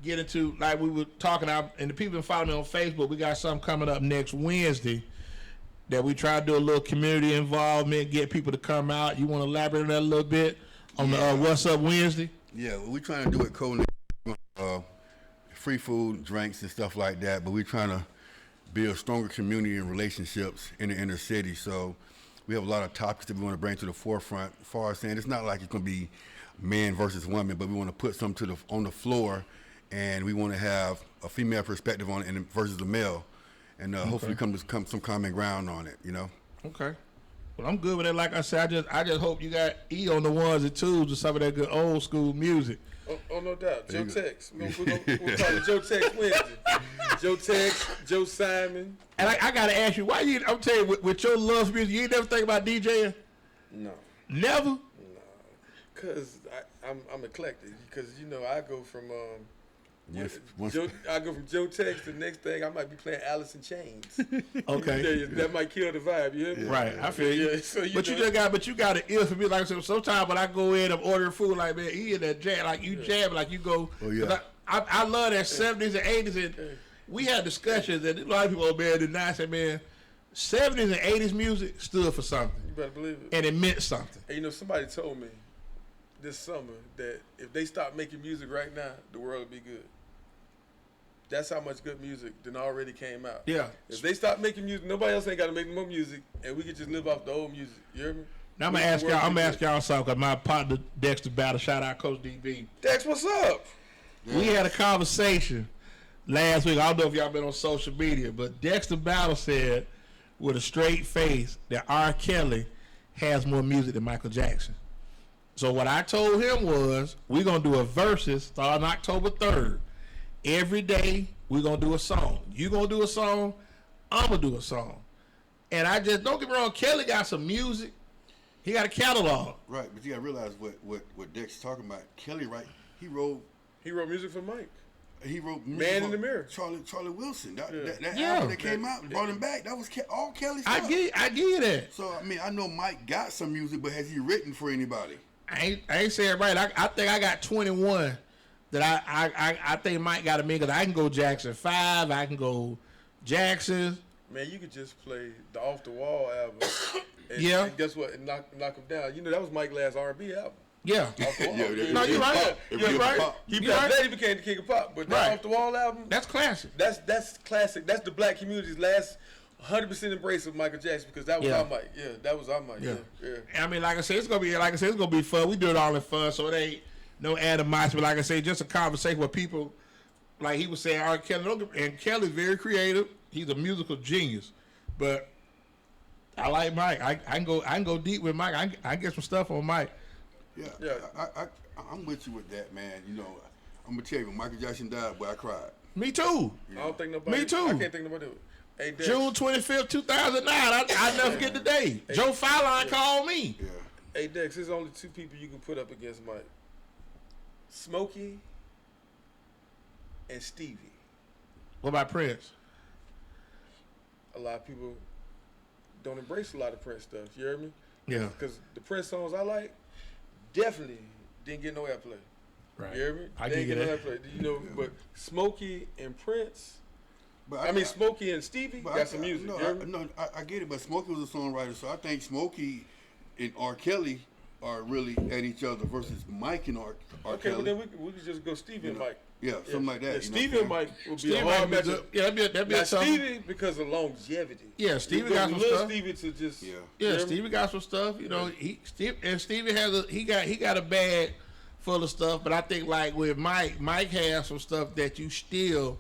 get into, like we were talking about, and the people that follow me on Facebook, we got something coming up next Wednesday that we try to do a little community involvement, get people to come out. You want to elaborate on that a little bit on the What's Up Wednesday? Yeah, well, we're trying to do it cold, free food, drinks, and stuff like that. But we're trying to build stronger community and relationships in the inner city. So we have a lot of topics that we want to bring to the forefront. As far as saying, it's not like it's going to be man versus woman, but we want to put something on the floor, and we want to have a female perspective on it versus the male, and hopefully come some common ground on it. You know. Okay. Well, I'm good with it. Like I said, I just hope you got E on the ones and twos with some of that good old school music. Oh, no doubt. Joe Tex. We'll call it Joe Tex Wednesday. Joe Tex, Joe Simon. And I got to ask you, why you, I'm telling you, with your love for music, you ain't never think about DJing? No. Never? No. Because I'm eclectic. Because, you know, I go from... I go from Joe Tex to the next thing. I might be playing Alice in Chains. Okay, that might kill the vibe. You hear me? Right, I feel you. Yeah, so you got an ear for me. Like sometimes when I go in, I'm ordering food. Like man, he in that jam, like you jam, like you go. Oh yeah. I love that 70s and 80s, and we had discussions, and a lot of people over there did not say, man, 70s and 80s music stood for something. You better believe it. And it meant something. And you know, somebody told me this summer that if they stop making music right now, the world would be good. That's how much good music then already came out. Yeah. If they stop making music, nobody else ain't got to make more music, and we could just live off the old music. You hear me? Now I'm gonna ask y'all. I'm gonna ask y'all something. Cause my partner Dexter Battle, shout out Coach DB. Dex, what's up? We had a conversation last week. I don't know if y'all been on social media, but Dexter Battle said with a straight face that R. Kelly has more music than Michael Jackson. So what I told him was we're gonna do a versus starting October 3rd. Every day we're gonna do a song. You gonna do a song, I'm gonna do a song. And I just don't get me wrong, Kelly got some music. He got a catalog. Right, but you gotta realize what Dex talking about. Kelly, right? He wrote music for Mike. He wrote Man in the Mirror. Charlie Wilson. That Yeah. album that came out, brought him back. That was all Kelly stuff. I give you that. So I mean, I know Mike got some music, but has he written for anybody? I ain't saying right. I think I got 21 that I think Mike got a me because I can go Jackson 5. I can go Jackson. Man, you could just play the Off the Wall album. And, Yeah. And guess what? And knock him down. You know that was Mike's last R&B album. Yeah. Off the Wall. No, you're right. You're right. He Right. became the king of pop, but that Right. Off the Wall album, That's classic. that's classic. That's the black community's last 100% embrace of Michael Jackson because that was Yeah. our Mike. Yeah, that was our Mike. Yeah. I mean, like I said, it's gonna be fun. We do it all in fun, so it ain't no animosity. But like I said, just a conversation with people. Like he was saying, R. Kelly, and Kelly's very creative. He's a musical genius, but I like Mike. I can go deep with Mike. I can get some stuff on Mike. Yeah. I'm with you with that, man. You know, I'm gonna tell you, when Michael Jackson died, boy, I cried. Me too. I don't think nobody. Me too. I can't think nobody. Hey, Dex. June 25th, 2009. I never forget the day. Joe Fallon called me. Yeah. Hey, Dex, there's only two people you can put up against Mike: Smokey and Stevie. What about Prince? A lot of people don't embrace a lot of Prince stuff. You hear me? Yeah. Because the Prince songs I like definitely didn't get no airplay. Right. You hear me? I They get didn't it. get no airplay. You know, but Smokey and Prince. But I mean, Smokey and Stevie but got some music. No, you hear me? I get it, but Smokey was a songwriter, so I think Smokey and R. Kelly are really at each other versus Mike and R. Okay, Kelly. well then we could just go Stevie and Mike. Yeah, something like that. Yeah, you know Stevie what and I'm Mike would be Stevie a hard might be matchup. good. Yeah, that'd be Now a tough. Stevie because of longevity. Yeah, Stevie You got go some little stuff. Stevie to just Yeah. Yeah, you hear me? Stevie got some stuff. You know, Stevie has he got a bag full of stuff. But I think like with Mike has some stuff that you still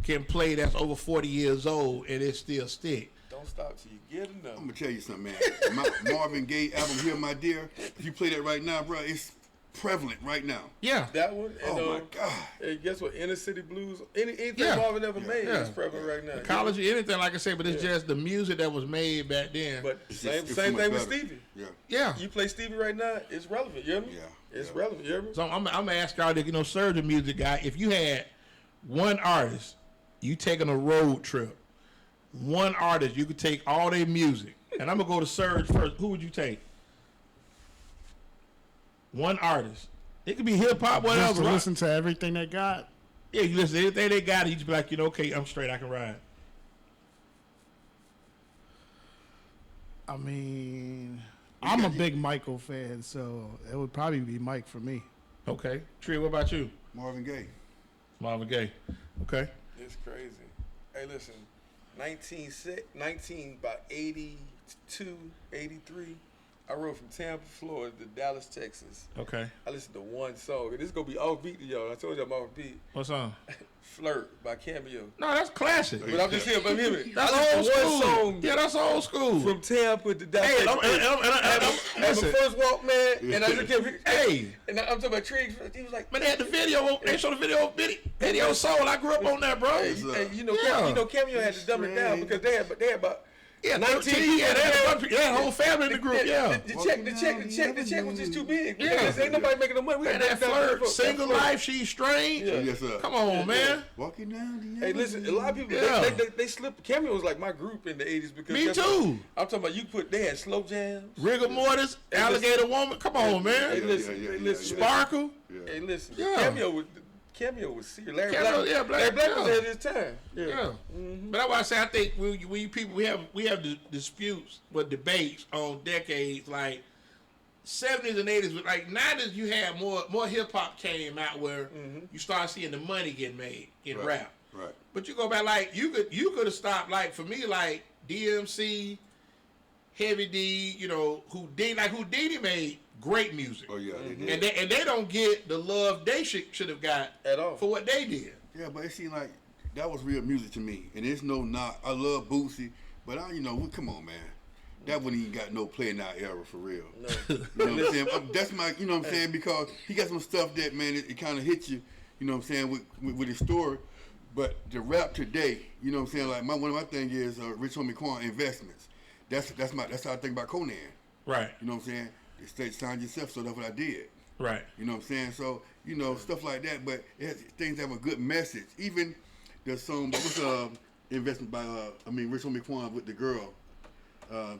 can play that's over 40 years old and it still stick. Don't stop till you get enough. I'm gonna tell you something, man. Marvin Gaye album, "Here My Dear." If you play that right now, bro, it's prevalent right now. Yeah. That one. And, Oh my God. Hey, guess what? Inner City Blues. Anything Yeah. Marvin ever made Yeah. is prevalent right now. College, anything like I said, but it's just the music that was made back then. But It's same so thing much with better. Stevie. Yeah. yeah. You play Stevie right now, it's relevant. You hear me? Yeah. It's relevant. You hear me? So I'm gonna ask y'all that Surge a music guy. If you had one artist, you taking a road trip, one artist, you could take all their music, and I'm gonna go to Surge first. Who would you take? One artist. It could be hip hop, Just whatever. to rock. listen to everything they got. Yeah, you listen to anything they got, you just be like, okay, I'm straight, I can ride. I mean, I'm a big Michael fan, so it would probably be Mike for me. Okay, Tree, what about you? Marvin Gaye. Marvin Gaye. Okay. It's crazy. Hey, listen, 19 about 82, 83. I rode from Tampa, Florida to Dallas, Texas. Okay. I listened to one song. And this is going to be off beat to y'all. I told you I'm off beat. What's on? Flirt by Cameo. No, that's classic. But I'm just here, but hear me. That's I old listened to school. one song Yeah, that's old school. from Tampa to Dallas. Hey, Texas. And my listen. first walk, man, and I just kept, Hey. and I'm talking about Triggs. He was like, Man, they had the video. They showed the video soul. I grew up on that, bro. hey, you know, Cameo had to dumb it down because they had about Yeah, 19 13. Yeah, they had a whole family in the group. Yeah. The check was just too big. Yeah. Ain't nobody making no money. We Man, had that flirt, single life, she's strange. Yeah. Yes, sir. Come on, man. Walking down the Hey, listen, a lot of people Yeah. they slipped. Cameo was like my group in the '80s because Me that's what- too. I'm talking about they had slow jams. Rigor mortis, alligator woman. Come on, Hey, man. listen, Sparkle. Hey, listen. Yeah. Cameo was serious. Larry Cameo, Black, yeah, Black- Larry Black was yeah. at his time. Yeah. But that's why I say I think we people we have disputes but debates on decades like 70s and 80s, but like 90s you had more hip hop came out where you start seeing the money getting made in rap. Right. But you go back like you could have stopped like for me like DMC, Heavy D, you know, Houdini made great music. Oh yeah, they did. And they don't get the love they should have got At all. for what they did. Yeah, but it seemed like that was real music to me. And it's no knock. I love Bootsy, but come on, man. That wouldn't even got no play in our era for real. No. You know what I'm saying? That's my, you know what I'm saying? Because he got some stuff that, man, it kind of hits you, you know what I'm saying, with his story. But the rap today, you know what I'm saying? Like one of my things is Rich Homie Quan investments. That's how I think about Conan. Right. You know what I'm saying? It said sign yourself, so that's what I did. Right. You know what I'm saying? So, you know, stuff like that, but it has, things have a good message. Even the song, what was investment by, Rich Homie Quan with the girl. God,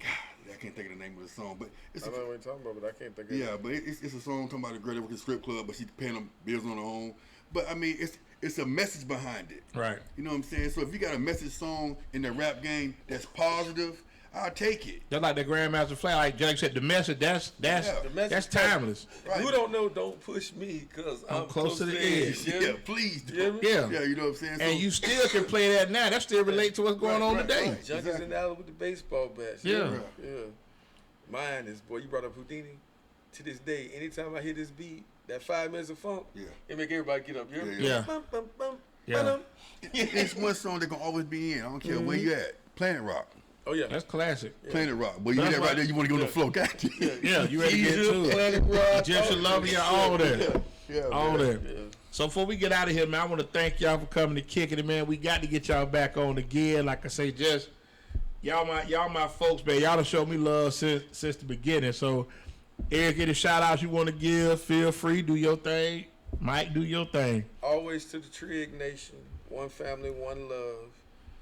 I can't think of the name of the song, but it's I know what you're talking about, but I can't think of it. Yeah, but it's a song talking about a girl that works at a strip club, but she's paying them bills on her own. But I mean, it's a message behind it. Right. You know what I'm saying? So if you got a message song in the rap game that's positive, I'll take it. Just like the Grandmaster Flash, like Jack said, the message that's timeless. Right. Who don't know? Don't push me, cause I'm close to the edge. Yeah, please. Yeah. Yeah, you know what I'm saying? And you still can play that now. That still relate to what's going on today. Right. Junkies in the alley with the baseball bats. Yeah. Yeah. Mine is, boy, you brought up Houdini. To this day, anytime I hear this beat, that 5 minutes of funk, it make everybody get up. You hear me? Yeah. Bum, bum, bum, Yeah. ba-dum. It's one song that can always be in. I don't care where you at. Planet Rock. Oh yeah. That's classic. Planet Rock. Boy, you That's hear that right right. there, you want to go on the floor, got you. Yeah, you ready to get to it. Planet Rock. Egyptian Love, yeah, all that. Yeah, all man. that. Yeah. So before we get out of here, man, I want to thank y'all for coming to Kicking It, man. We got to get y'all back on again. Like I say, just y'all my folks, man. Y'all done showed me love since the beginning. So Eric, any shout outs you want to give, feel free, do your thing. Mike, do your thing. Always to the Trig Nation, one family, one love.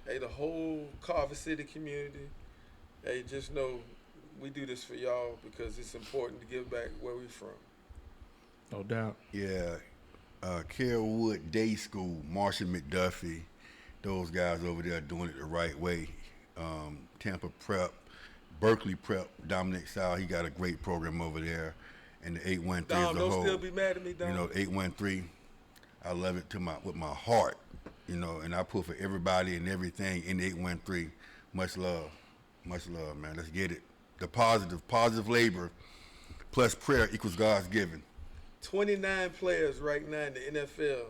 Hey, the whole Carver City community. Hey, just know we do this for y'all because it's important to give back where we from. No doubt. Yeah. Carrollwood Day School, Marshall McDuffie, those guys over there doing it the right way. Tampa Prep, Berkeley Prep, Dominic Sal, he got a great program over there. And the 813 Dom, as a don't whole. still be mad at me, Dom. You know, 813, I love it with my heart, you know, and I put for everybody and everything in the 813. Much love, man. Let's get it. The positive labor plus prayer equals God's given. 29 players right now in the NFL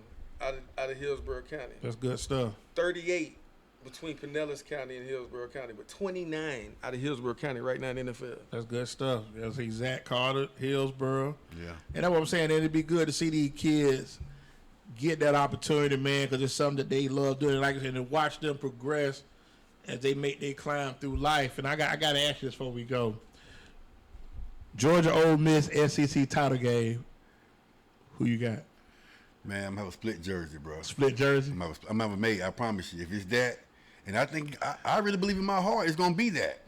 out of Hillsborough County. That's good stuff. 38 between Pinellas County and Hillsborough County, but 29 out of Hillsborough County right now in the NFL. That's good stuff. That's Zach Carter, Hillsborough. Yeah. And that's what I'm saying. It'd be good to see these kids get that opportunity, man, because it's something that they love doing. Like I said, to watch them progress as they make their climb through life. And I got to ask you this before we go. Georgia Ole Miss SEC title game. Who you got? Man, I'm gonna have a split jersey, bro. Split jersey? I'm gonna have a mate, I promise you. If it's that, and I think I really believe in my heart it's gonna be that.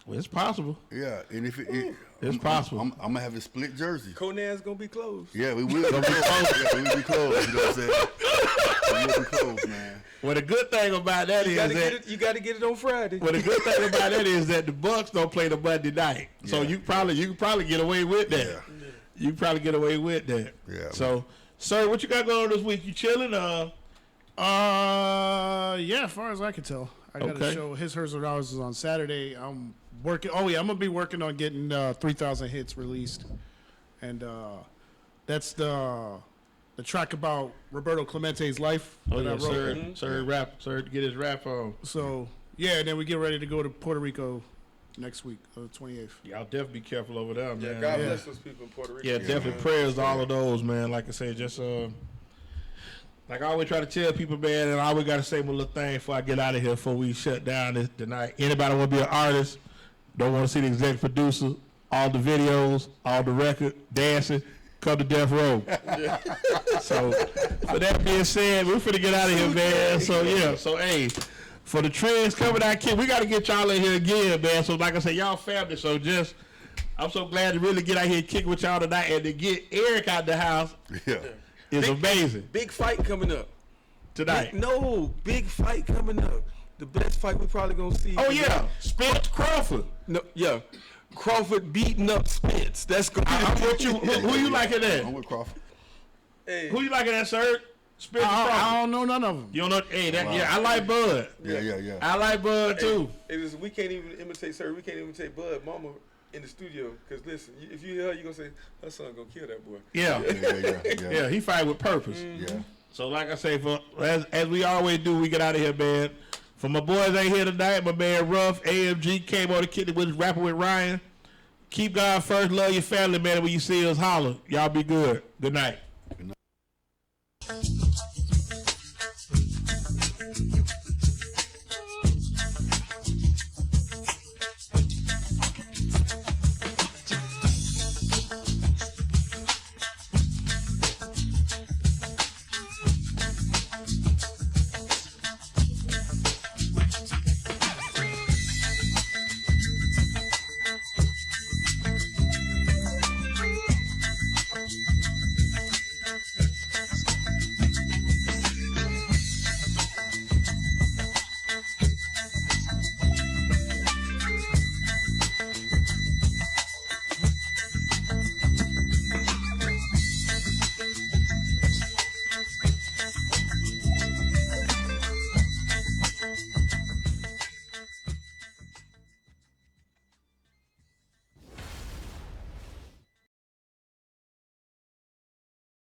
Well, it's possible. Yeah, and if it's possible. I'm gonna have a split jersey. Conan's gonna be closed. Yeah, we will. We'll be closed. You know what I'm saying? We will be closed, man. Well, the good thing about that You got to get it on Friday. Well, the good thing about that is that the Bucks don't play the Monday night, so you can probably get away with that. Yeah. You can probably get away with that. Yeah. So, sir, what you got going on this week? You chilling? Yeah, as far as I can tell. I got a show. His, Hers, or Ours is on Saturday. I'm working. Oh, yeah, I'm going to be working on getting 3,000 Hits released. And that's the track about Roberto Clemente's life that I wrote. Sir, get his rap on. So, yeah, and then we get ready to go to Puerto Rico next week, the 28th. Y'all definitely be careful over there, man. Yeah, God bless those people in Puerto Rico. Yeah, definitely man. prayers to all of those, man. Like I said, just like I always try to tell people, man, and I always got to say my little thing before I get out of here, before we shut down this tonight. Anybody want to be an artist, don't want to see the executive producer, all the videos, all the record, dancing, come to Death Row. So, for that being said, we're finna get out of here, man. So, yeah. So, hey, for the trends coming out, kid, we got to get y'all in here again, man. So, like I said, y'all family. So, just, I'm so glad to really get out here and kick with y'all tonight and to get Eric out the house. Yeah. It's amazing. Big fight coming up. Tonight. Big fight coming up. The best fight we probably going to see. Oh, yeah. Spence Crawford. No, yeah. Crawford beating up Spence. That's going to be I'm with you. Who you liking that? I'm with Crawford. Hey. Who you liking that, sir? Spit I don't know none of them. You don't know? Hey, I like Bud. Yeah. I like Bud too. We can't even imitate, sir. We can't imitate Bud Mama in the studio. Because listen, if you hear her, you're going to say, her son going to kill that boy. Yeah, he fight with purpose. Yeah. So like I say, as we always do, we get out of here, man. For my boys ain't here tonight, my man Ruff, AMG, came on the kid with rapping with Ryan. Keep God first, love your family, man. When you see us, holler. Y'all be good. Good night. Good night.